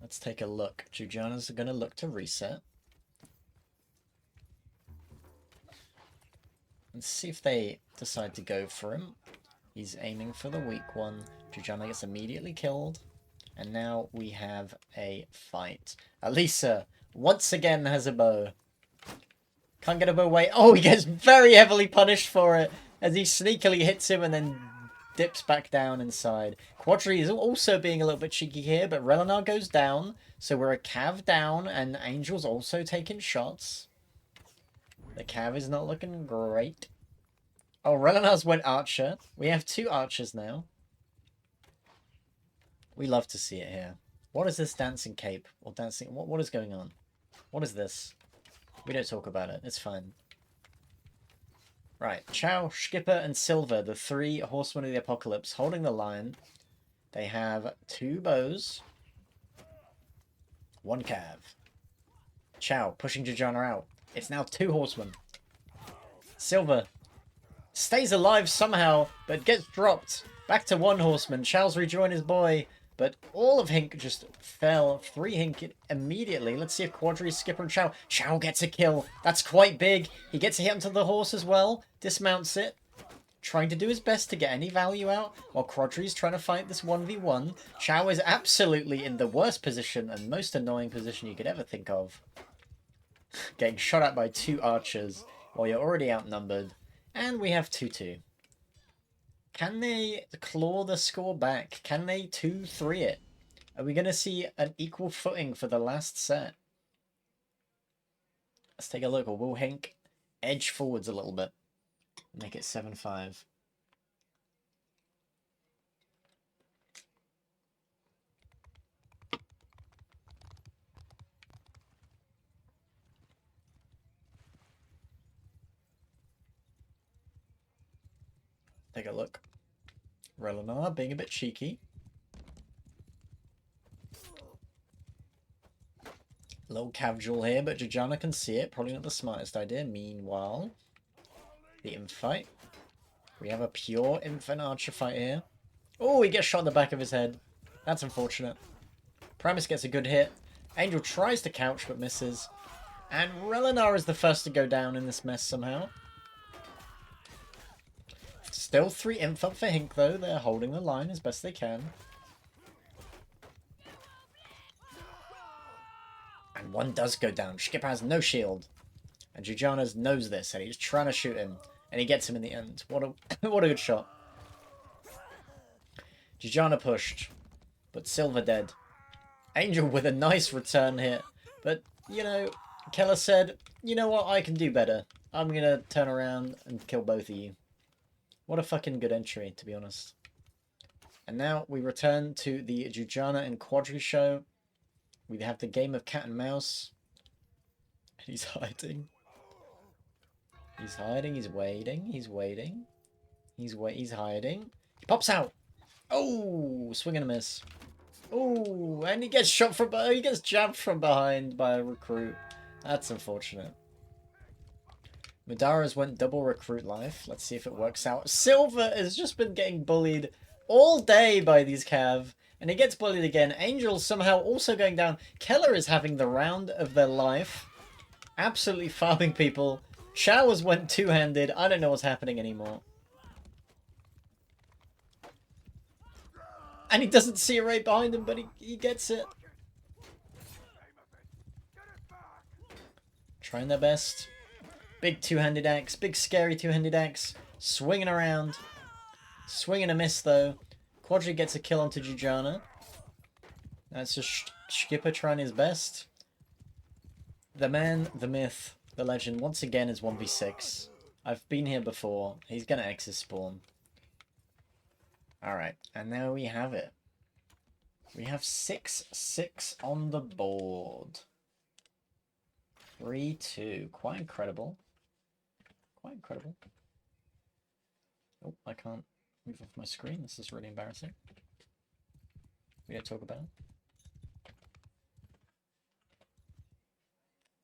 S1: Let's take a look. Jujana's going to look to reset. Let's see if they decide to go for him. He's aiming for the weak one. Jujana gets immediately killed. And now we have a fight. Elisa once again has a bow. Can't get a bow away. Oh, he gets very heavily punished for it as he sneakily hits him and then dips back down inside. Quadri is also being a little bit cheeky here, but Relinar goes down. So we're a Cav down and Angel's also taking shots. The Cav is not looking great. Oh, Relinar's went Archer. We have 2 Archers now. We love to see it here. What is this dancing cape? Or dancing... What is going on? What is this? We don't talk about it. It's fine. Right. Chow, Skipper, and Silver, the 3 Horsemen of the Apocalypse, holding the line. They have 2 bows. 1 Cav. Chow pushing Jujana out. It's now 2 Horsemen. Silver stays alive somehow, but gets dropped. Back to 1 Horseman. Chow's rejoined his boy, but all of HINQ just fell. 3 HINQ immediately. Let's see if Quadri, Skipper, and Chow. Chow gets a kill. That's quite big. He gets a hit onto the horse as well. Dismounts it. Trying to do his best to get any value out, while Quadri's trying to fight this 1v1. Chow is absolutely in the worst position and most annoying position you could ever think of. Getting shot at by 2 archers while you're already outnumbered. And we have 2-2. Can they claw the score back? Can they 2-3 it? Are we going to see an equal footing for the last set? Let's take a look. Or will HINQ edge forwards a little bit? Make it 7-5. Take a look. Relinar being a bit cheeky. Little casual here, but Jujana can see it. Probably not the smartest idea. Meanwhile, the infight. We have a pure infant archer fight here. Oh, he gets shot in the back of his head. That's unfortunate. Primus gets a good hit. Angel tries to couch, but misses. And Relinar is the first to go down in this mess somehow. Still 3 infant for HINQ, though. They're holding the line as best they can. And 1 does go down. Skipper has no shield. And Jujana knows this, and he's trying to shoot him. And he gets him in the end. What a what a good shot. Jujana pushed. But Silver dead. Angel with a nice return hit. But, you know, Keller said, you know what, I can do better. I'm going to turn around and kill both of you. What a fucking good entry, to be honest. And now we return to the Jujana and Quadri show. We have the game of cat and mouse. He's hiding. He's hiding, he's waiting, he's waiting. He's hiding. He pops out! Oh, swing and a miss. Oh, and he gets shot from behind. He gets jabbed from behind by a recruit. That's unfortunate. Madara's went double recruit life. Let's see if it works out. Silver has just been getting bullied all day by these Cav. And he gets bullied again. Angel's somehow also going down. Keller is having the round of their life. Absolutely farming people. Showers went 2-handed. I don't know what's happening anymore. And he doesn't see it right behind him, but he gets it. Trying their best. Big 2-handed axe. Big scary 2-handed axe. Swinging around. Swing and a miss, though. Quadri gets a kill onto Jujana. That's just Skipper trying his best. The man, the myth, the legend, once again is 1v6. I've been here before. He's going to exit spawn. Alright, and there we have it. We have 6-6 on the board. 3-2. Quite incredible. Quite incredible. Oh, I can't move off my screen. This is really embarrassing. We don't talk about it.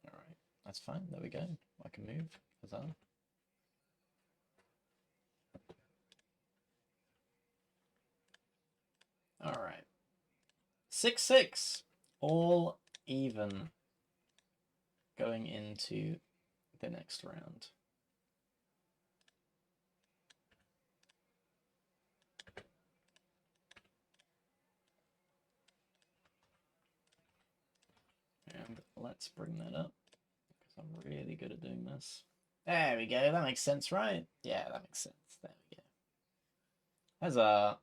S1: Alright, that's fine. There we go. I can move. Huzzah. Alright. 6-6. All even. Going into the next round. And let's bring that up, because I'm really good at doing this. There we go, that makes sense, right? Yeah, that makes sense. There we go. Huzzah.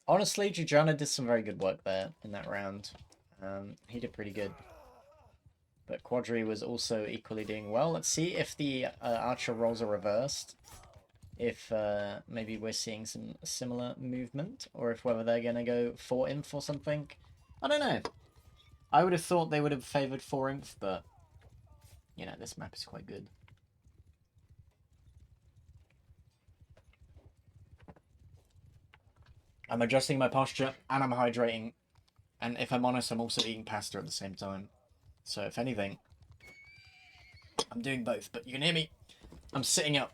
S1: Honestly, Giugiano did some very good work there in that round. He did pretty good. But Quadri was also equally doing well. Let's see if the Archer rolls are reversed. If maybe we're seeing some similar movement, or if whether they're going to go 4-inf or something. I don't know. I would have thought they would have favoured 4-inf, but, you know, this map is quite good. I'm adjusting my posture, and I'm hydrating. And if I'm honest, I'm also eating pasta at the same time. So if anything, I'm doing both. But you can hear me. I'm sitting up.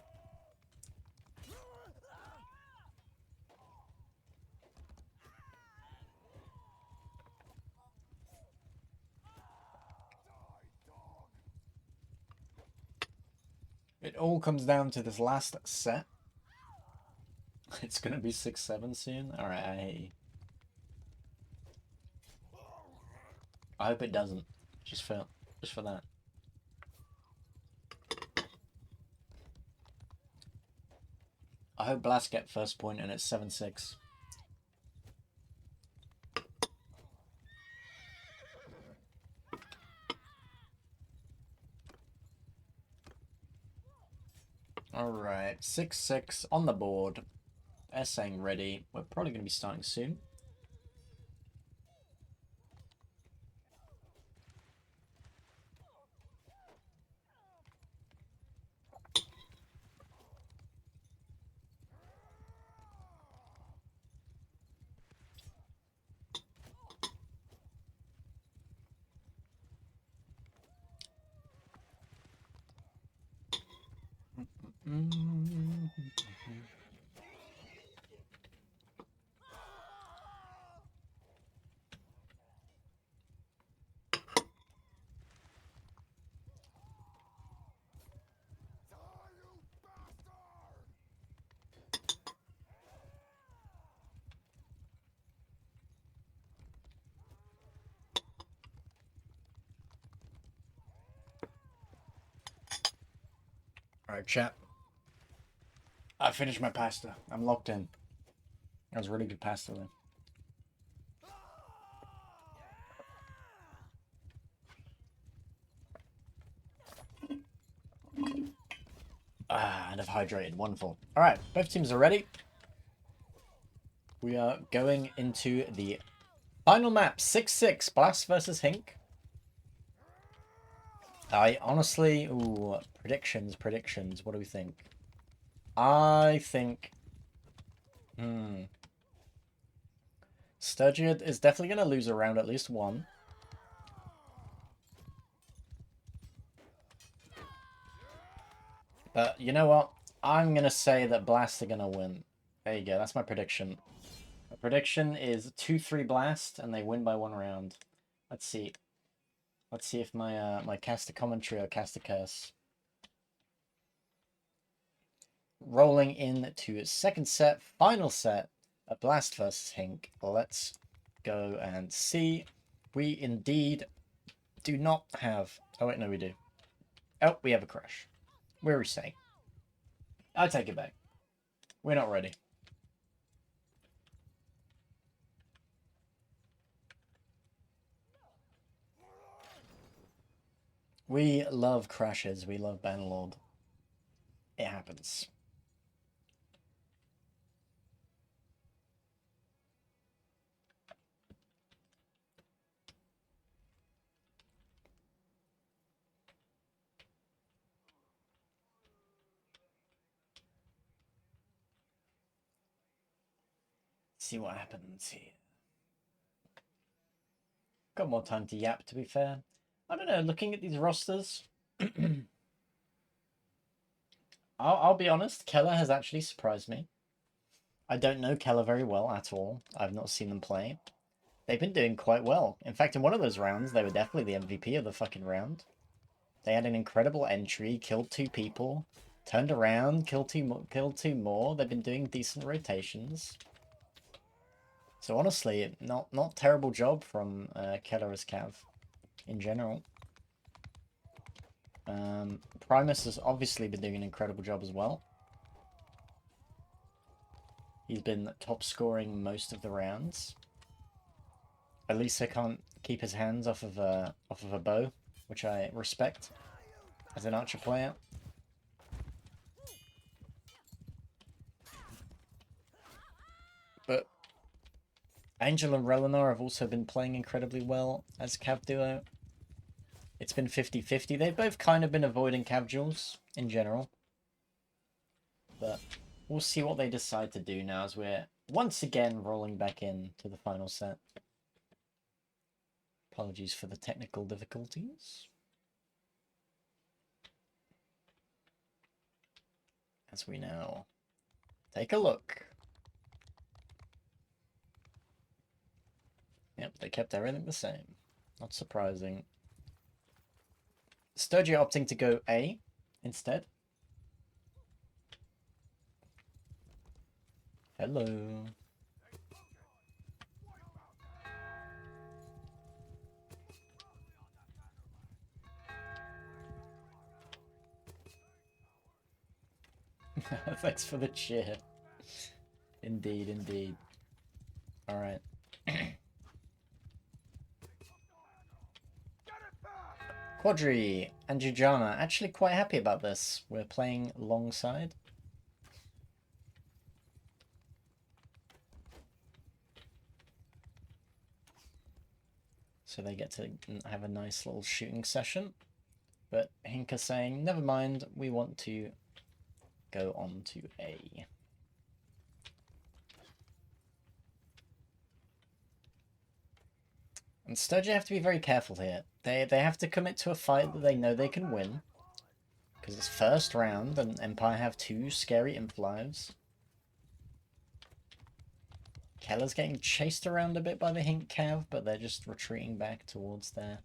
S1: It all comes down to this last set. It's going to be 6-7 soon. Alright, I hope it doesn't. Just for that. I hope Blast get first point and it's 7-6. Alright, 6-6 on the board. Essaying ready. We're probably going to be starting soon. Alright, chat. I finished my pasta. I'm locked in. That was really good pasta then. And I've hydrated. Wonderful. Alright, both teams are ready. We are going into the final map. 6-6. Blast versus HINQ. I honestly... Ooh, predictions. What do we think? I think... Sturgeon is definitely going to lose a round, at least one. But you know what? I'm going to say that Blast are going to win. There you go. That's my prediction. My prediction is 2-3 Blast, and they win by 1 round. Let's see. Let's see if my my caster commentary or caster curse. Rolling into second set, final set, a Blast versus HINQ. Let's go and see. We indeed do not have... Oh, wait, no, we do. Oh, we have a crash. Where are we staying? I take it back. We're not ready. We love crashes. We love Bannerlord. It happens. see what happens here. Got more time to yap, to be fair. I don't know, looking at these rosters... I'll be honest, Keller has actually surprised me. I don't know Keller very well at all. I've not seen them play. They've been doing quite well. In fact, in one of those rounds, they were definitely the MVP of the fucking round. They had an incredible entry, killed 2 people, turned around, killed two more. They've been doing decent rotations. So honestly, not terrible job from Keller as Cav in general. Primus has obviously been doing an incredible job as well. He's been top scoring most of the rounds. Elisa can't keep his hands off of a bow, which I respect as an archer player. But Angel and Relinar have also been playing incredibly well as Cav duo. It's been 50-50. They've both kind of been avoiding Cav duels in general. But we'll see what they decide to do now as we're once again rolling back in to the final set. Apologies for the technical difficulties. As we now take a look. Yep, they kept everything the same. Not surprising. Sturgia opting to go A instead. Hello. Thanks for the cheer. Indeed, indeed. Alright. Quadri and Jujana, actually quite happy about this. We're playing alongside. So they get to have a nice little shooting session. But HINQ saying, never mind, we want to go on to A. And Sturgia have to be very careful here. They have to commit to a fight that they know they can win. Because it's first round and Empire have 2 scary imp-lives. Keller's getting chased around a bit by the HINQ Cav, but they're just retreating back towards their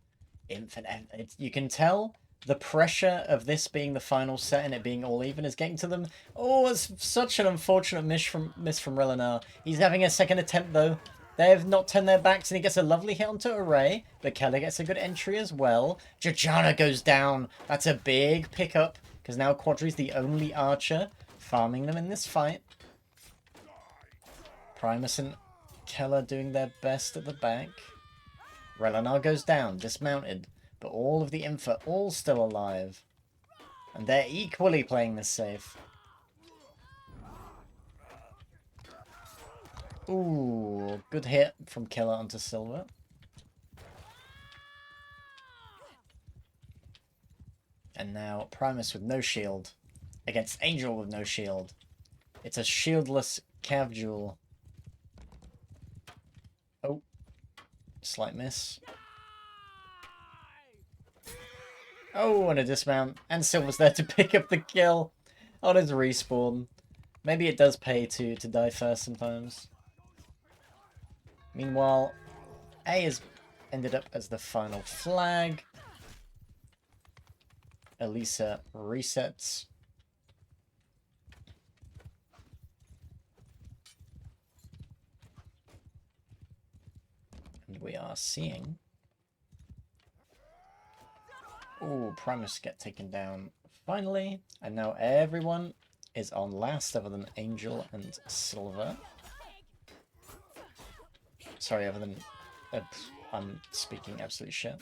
S1: infinite. You can tell the pressure of this being the final set and it being all even is getting to them. Oh, it's such an unfortunate miss from Relinar. He's having a second attempt though. They have not turned their backs and he gets a lovely hit onto Array, but Keller gets a good entry as well. Jajana goes down. That's a big pickup because now Quadri's the only archer farming them in this fight. Primus and Keller doing their best at the back. Relinar goes down, dismounted, but all of the Inf are all still alive. And they're equally playing this safe. Ooh, good hit from Keller onto Silver. And now Primus with no shield against Angel with no shield. It's a shieldless Cav duel. Oh, slight miss. Oh, and a dismount. And Silver's there to pick up the kill on his respawn. Maybe it does pay to die first sometimes. Meanwhile, A has ended up as the final flag. Elisa resets. And we are seeing... Ooh, Primus get taken down finally. And now everyone is on last other than Angel and Silver. Sorry, other than... I'm speaking absolute shit.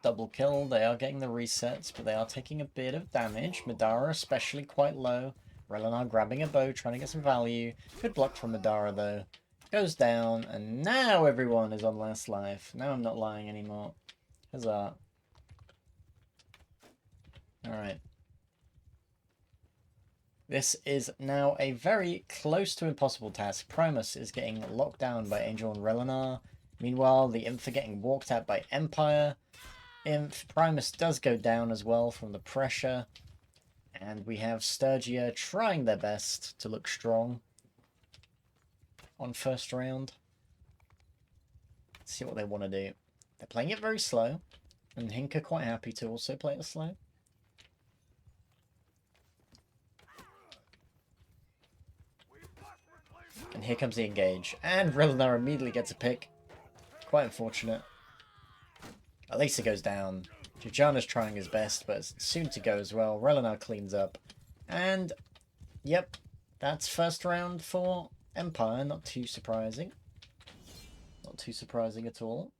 S1: Double kill. They are getting the resets, but they are taking a bit of damage. Madara especially quite low. Relinar grabbing a bow, trying to get some value. Good block from Madara though. Goes down, and now everyone is on last life. Now I'm not lying anymore. Huzzah. Alright. This is now a very close to impossible task. Primus is getting locked down by Angel and Relinar. Meanwhile, the Imps are getting walked at by Empire. Primus does go down as well from the pressure. And we have Sturgia trying their best to look strong on first round. Let's see what they want to do. They're playing it very slow. And HINQ are quite happy to also play it slow. And here comes the engage. And Relinar immediately gets a pick. Quite unfortunate. Elisa goes down. Jujana's trying his best, but it's soon to go as well. Relinar cleans up. And, yep, that's first round for Empire. Not too surprising. Not too surprising at all.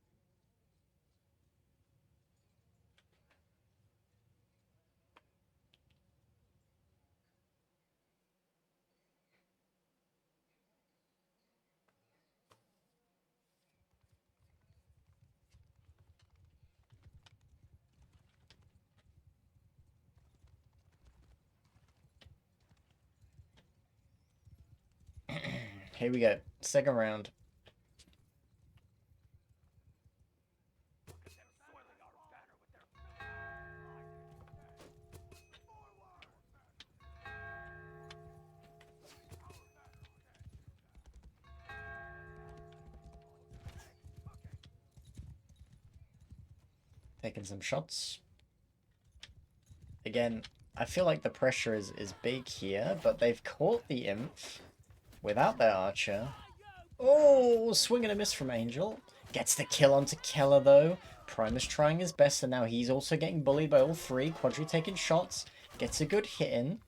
S1: Here we go. Second round. Taking some shots. Again, I feel like the pressure is big here, but they've caught the Imp without their archer. Oh, swing and a miss from Angel. Gets the kill onto Keller, though. Primus trying his best, and now he's also getting bullied by all three. Quadri taking shots. Gets a good hit in.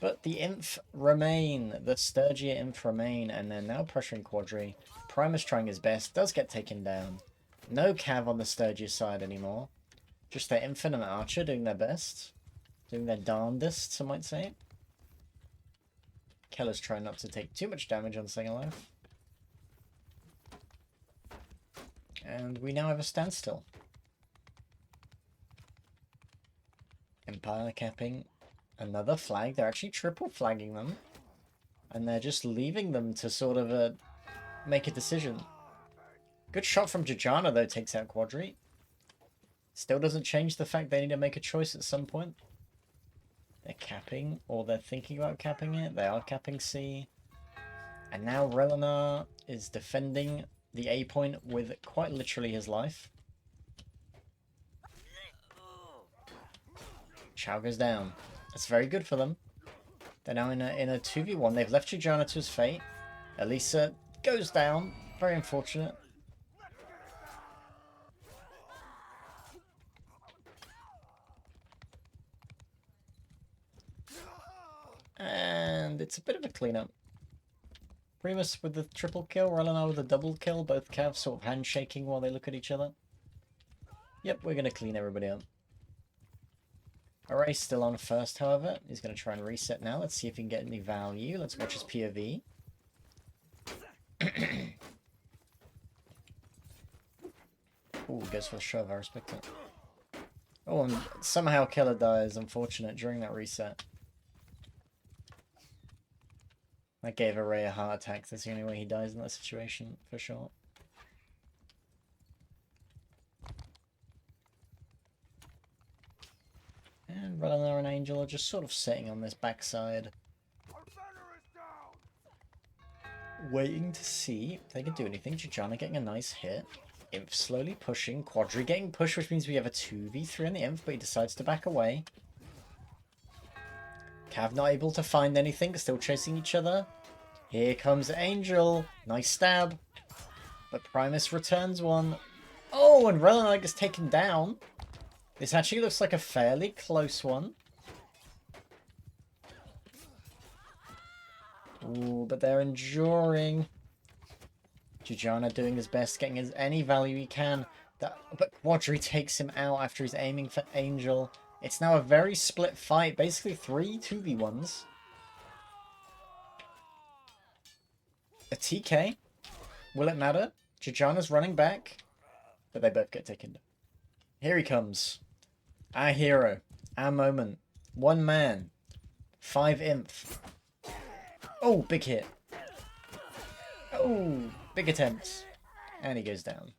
S1: But the Imp remain. The Sturgia Imp remain, and they're now pressuring Quadri. Primus trying his best. Does get taken down. No Cav on the Sturgia side anymore. Just their Infinite Archer doing their best. Doing their darndest, some might say. Keller's trying not to take too much damage on Second Life. And we now have a standstill. Empire capping another flag. They're actually triple flagging them. And they're just leaving them to sort of make a decision. Good shot from Jujana, though, takes out Quadri. Still doesn't change the fact they need to make a choice at some point. They're capping, or they're thinking about capping it. They are capping C. And now Relinar is defending the A point with quite literally his life. Chow goes down. That's very good for them. They're now in a 2v1. They've left Jujana to his fate. Elisa goes down. Very unfortunate. And it's a bit of a cleanup. Primus with the triple kill, Relinar with a double kill, both Cavs sort of handshaking while they look at each other. Yep, we're going to clean everybody up. Array's still on first, however. He's going to try and reset now. Let's see if he can get any value. Let's watch his POV. Ooh, goes for the shove, I respect it. Oh, and somehow Killer dies, unfortunate, during that reset. That gave Array a heart attack. That's the only way he dies in that situation, for sure. And Relinar and Angel are just sort of sitting on this backside. Waiting to see if they can do anything. Jujana getting a nice hit. Imp slowly pushing. Quadri getting pushed, which means we have a 2v3 on the Imp, but he decides to back away. Cav not able to find anything, still chasing each other. Here comes Angel. Nice stab. But Primus returns one. Oh, and Relinar gets taken down. This actually looks like a fairly close one. Ooh, but they're enduring. Jujana doing his best, getting any value he can. But Quadri takes him out after he's aiming for Angel. It's now a very split fight. Basically 3 2v1s. A TK. Will it matter? Jujana's running back. But they both get taken. Here he comes. Our hero. Our moment. One man. 5 inf. Oh, big hit. Oh, big attempt. And he goes down.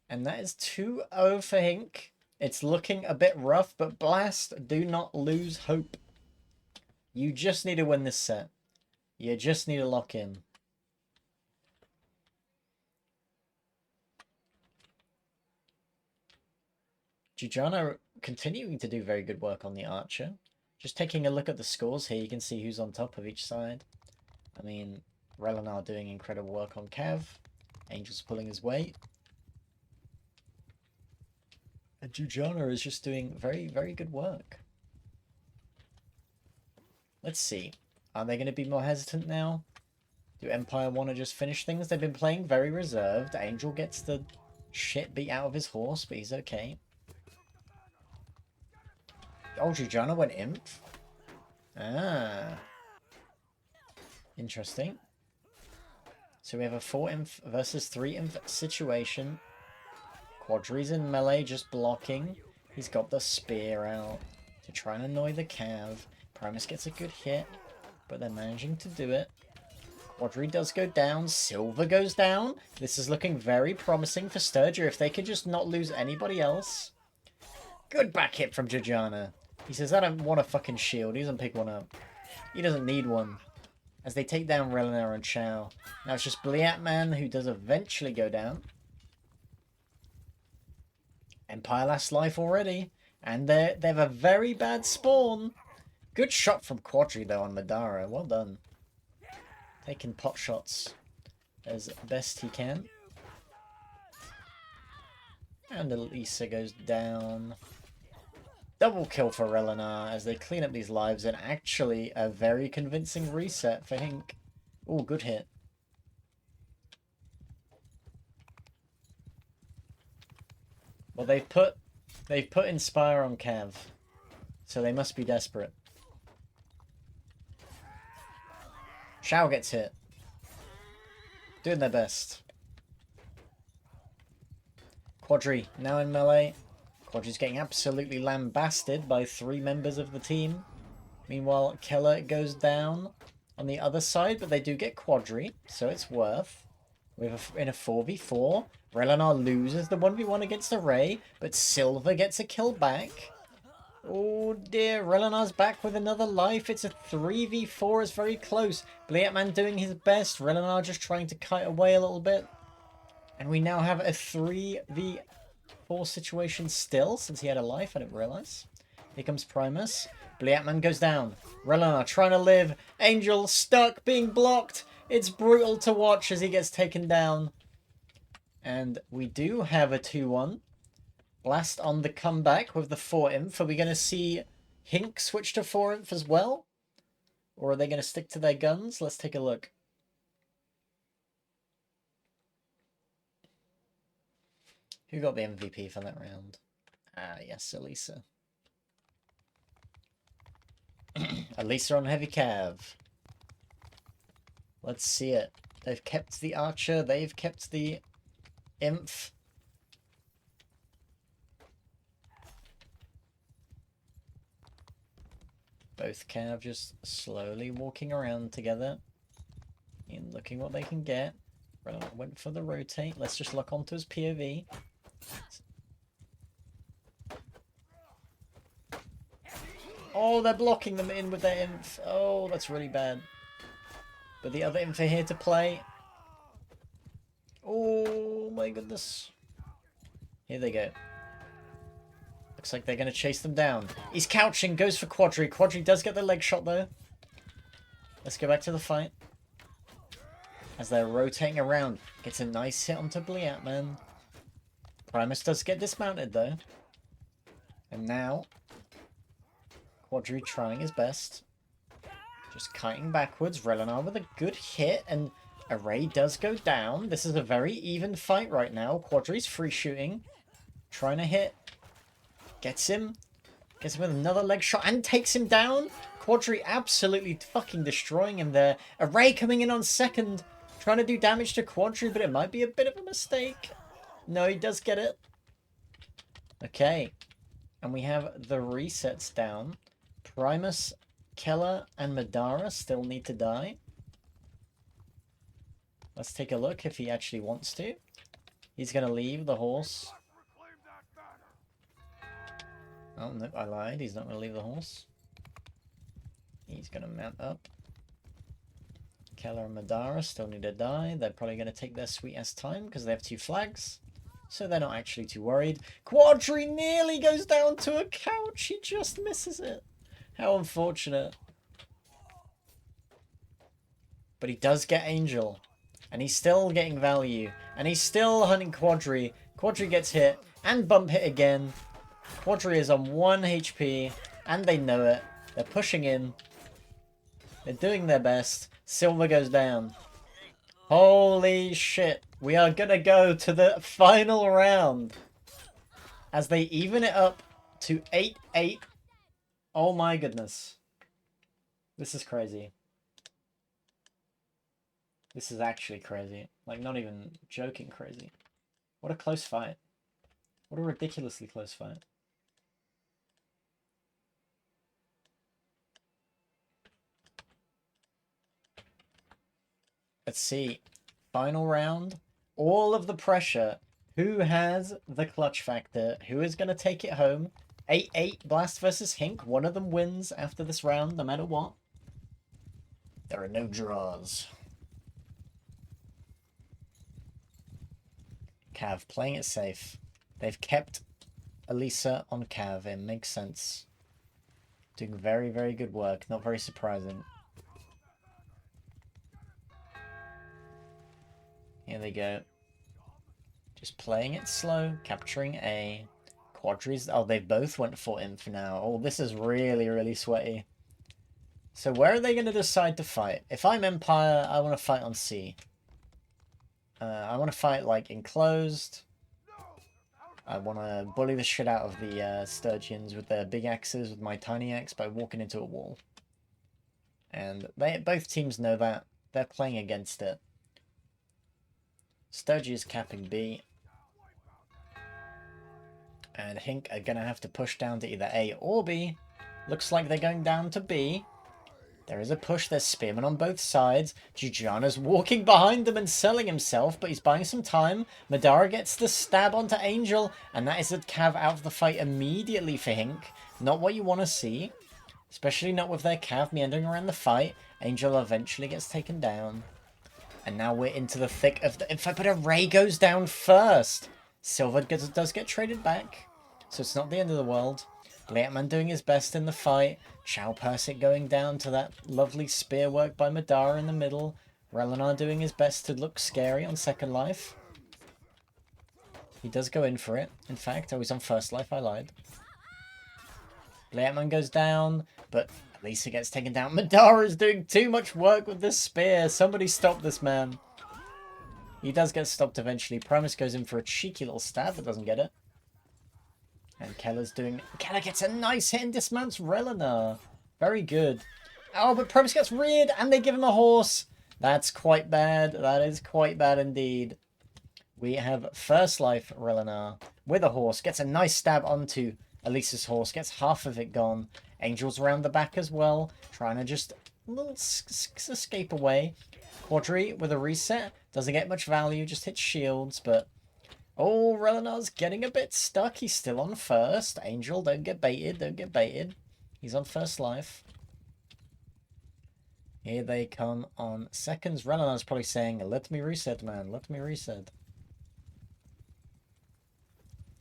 S1: And that is 2-0 for HINQ. It's looking a bit rough, but Blast, do not lose hope. You just need to win this set. You just need to lock in. Giuliano continuing to do very good work on the Archer. Just taking a look at the scores here, you can see who's on top of each side. I mean, Relinar doing incredible work on Cav. Angel's pulling his weight. And Giuliano is just doing very, very good work. Let's see. Are they going to be more hesitant now? Do Empire want to just finish things? They've been playing very reserved. Angel gets the shit beat out of his horse, but he's okay. Oh, Giuliano went imp. Ah. Interesting. So we have a 4 imp versus 3 imp situation. Quadri's in melee, just blocking. He's got the spear out to try and annoy the Cav. Primus gets a good hit, but they're managing to do it. Quadri does go down. Silver goes down. This is looking very promising for Sturger if they could just not lose anybody else. Good back hit from Giuliano. He says, I don't want a fucking shield. He doesn't pick one up. He doesn't need one. As they take down Relinar and Chow. Now it's just Bliatman who does eventually go down. Empire last life already. And they have a very bad spawn. Good shot from Quadri though on Madara. Well done. Taking pot shots as best he can. And Elisa goes down. Double kill for Relinar as they clean up these lives, and actually a very convincing reset for HINQ. Oh, good hit. Well, they've put Inspire on Cav, so they must be desperate. Shao gets hit. Doing their best. Quadri now in melee. Quadri's getting absolutely lambasted by 3 members of the team. Meanwhile, Keller goes down on the other side, but they do get Quadri, so it's worth. In a 4v4, Relinar loses the 1v1 against Array, but Silver gets a kill back. Oh dear, Relinar's back with another life. It's a 3v4, it's very close. Bliatman doing his best, Relinar just trying to kite away a little bit. And we now have a 3v4 situation still, since he had a life, I didn't realise. Here comes Primus. Bliatman goes down. Relinar trying to live. Angel stuck, being blocked. It's brutal to watch as he gets taken down. And we do have a 2-1. Blast on the comeback with the 4 inf. Are we going to see HINQ switch to 4 inf as well? Or are they going to stick to their guns? Let's take a look. Who got the MVP for that round? Ah, yes, Elisa. Elisa on heavy cav. Let's see it. They've kept the archer. They've kept the inf. Both cav just slowly walking around together and looking what they can get. Went for the rotate. Let's just lock onto his POV. Oh, they're blocking them in with their inf. Oh, that's really bad. But the other inf are here to play. Oh my goodness. Here they go. Looks like they're going to chase them down. He's couching, goes for Quadri. Quadri does get the leg shot though. Let's go back to the fight. As they're rotating around. Gets a nice hit onto Bliatman. Primus does get dismounted though. And now Quadri trying his best. Just kiting backwards. Relinar with a good hit. And Array does go down. This is a very even fight right now. Quadri's free shooting. Trying to hit. Gets him. Gets him with another leg shot. And takes him down. Quadri absolutely fucking destroying him there. Array coming in on second. Trying to do damage to Quadri. But it might be a bit of a mistake. No, he does get it. Okay. And we have the resets down. Primus, Keller, and Madara still need to die. Let's take a look if he actually wants to. He's going to leave the horse. Oh, no, I lied. He's not going to leave the horse. He's going to mount up. Keller and Madara still need to die. They're probably going to take their sweet-ass time because they have 2 flags. So they're not actually too worried. Quadri nearly goes down to a couch. He just misses it. How unfortunate. But he does get Angel. And he's still getting value. And he's still hunting Quadri. Quadri gets hit. And bump hit again. Quadri is on 1 HP. And they know it. They're pushing in. They're doing their best. Silver goes down. Holy shit. We are going to go to the final round. As they even it up to 8-8. Oh my goodness. This is crazy. This is actually crazy. Like, not even joking crazy. What a close fight. What a ridiculously close fight. Let's see. Final round. All of the pressure. Who has the clutch factor? Who is going to take it home? 8-8 Blast versus HINQ. One of them wins after this round, no matter what. There are no draws. Cav playing it safe. They've kept Elisa on Cav. It makes sense. Doing very, very good work. Not very surprising. Here they go. Just playing it slow. Capturing A. Quadris. Oh, they both went for Inf now. Oh, this is really, really sweaty. So where are they going to decide to fight? If I'm Empire, I want to fight on C. I want to fight, like, enclosed. I want to bully the shit out of the Sturgeons with their big axes, with my tiny axe, by walking into a wall. And both teams know that. They're playing against it. Sturgy is capping B. And HINQ are going to have to push down to either A or B. Looks like they're going down to B. There is a push. There's Spearman on both sides. Giugiano's walking behind them and selling himself, but he's buying some time. Madara gets the stab onto Angel, and that is a Cav out of the fight immediately for HINQ. Not what you want to see, especially not with their Cav meandering around the fight. Angel eventually gets taken down. And now we're into the thick of the... In fact, but Array goes down first. Silver does get traded back, so it's not the end of the world. Leatman doing his best in the fight. Chow Persic going down to that lovely spear work by Madara in the middle. Relinar doing his best to look scary on Second Life. He does go in for it. In fact, I was on First Life, I lied. Leatman goes down, but Lisa gets taken down. Madara's doing too much work with this spear. Somebody stop this man. He does get stopped eventually. Primus goes in for a cheeky little stab, but doesn't get it. And Keller's doing... Keller gets a nice hit and dismounts Relinar. Very good. Oh, but Primus gets reared and they give him a horse. That's quite bad. That is quite bad indeed. We have First Life Relinar with a horse. Gets a nice stab onto Elisa's horse. Gets half of it gone. Angel's around the back as well. Trying to just a little escape away. Quadri with a reset. Doesn't get much value. Just hits shields, but... Oh, Relinar's getting a bit stuck. He's still on first. Angel, don't get baited. Don't get baited. He's on First Life. Here they come on seconds. Relinar's probably saying, let me reset, man. Let me reset.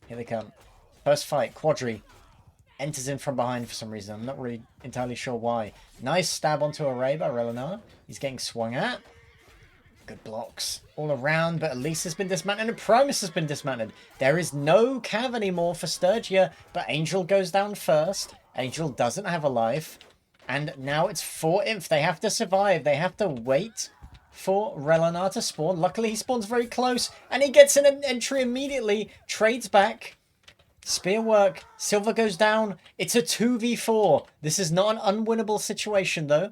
S1: Here they come. First fight. Quadri enters in from behind for some reason. I'm not really entirely sure why. Nice stab onto Array by Relinar. He's getting swung at. Good blocks all around, but Elise has been dismantled and Primus has been dismantled. There is no Cav anymore for Sturgia, but Angel goes down first. Angel doesn't have a life. And now it's 4 Inf. They have to survive. They have to wait for Relinar to spawn. Luckily, he spawns very close, and he gets an entry immediately. Trades back. Spear work. Silver goes down. It's a 2v4. This is not an unwinnable situation, though.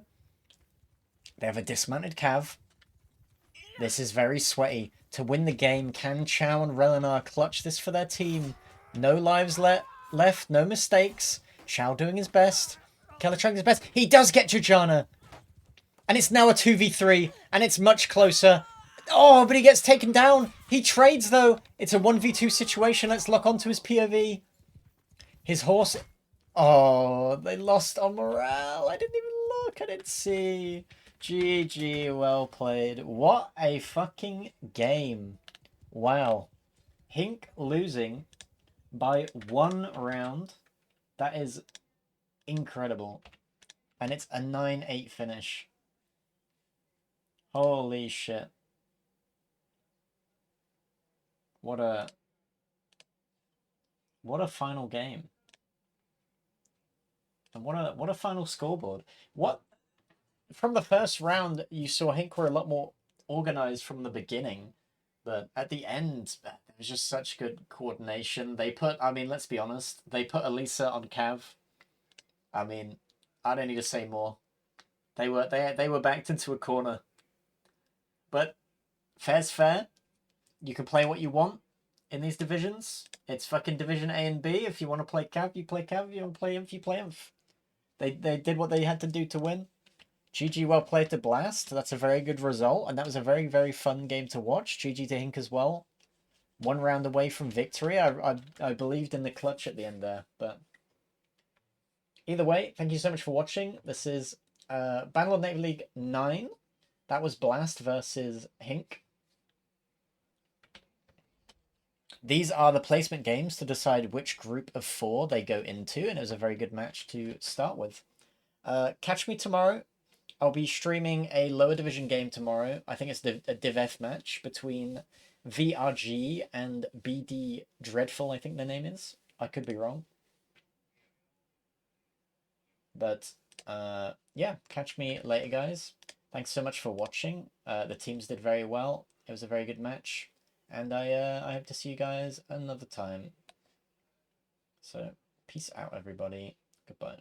S1: They have a dismounted Cav. This is very sweaty. To win the game, can Chow and Relinar clutch this for their team? No lives left. left, no mistakes. Shao doing his best. Keller trying his best. He does get Jujana. And it's now a 2v3, and it's much closer. Oh, but he gets taken down. He trades, though. It's a 1v2 situation. Let's lock onto his POV. His horse... Oh, they lost on morale. I didn't even look. I didn't see. GG, well played. What a fucking game. Wow. HINQ losing by 1 round. That is incredible. And it's a 9-8 finish. Holy shit. What a final game. And what a final scoreboard. What from the first round you saw HINQ were a lot more organized from the beginning, but at the end there was just such good coordination. They put, I mean, let's be honest, they put Elisa on Cav. I mean, I don't need to say more. They were backed into a corner. But fair's fair. You can play what you want in these divisions. It's fucking Division A and B. If you want to play Cav, you play Cav. If you want to play Inf, you play Inf. They did what they had to do to win. GG, well played to Blast. That's a very good result, and that was a very, very fun game to watch. GG to HINQ as well. 1 round away from victory. I believed in the clutch at the end there, but either way, thank you so much for watching. This is Battle of Navy League 9. That was Blast versus HINQ. These are the placement games to decide which group of 4 they go into, and it was a very good match to start with. Catch me tomorrow. I'll be streaming a lower division game tomorrow. I think it's a Div F match between VRG and BD Dreadful, I think their name is. I could be wrong. But, yeah, catch me later, guys. Thanks so much for watching. The teams did very well. It was a very good match. And I hope to see you guys another time. So, peace out, everybody. Goodbye.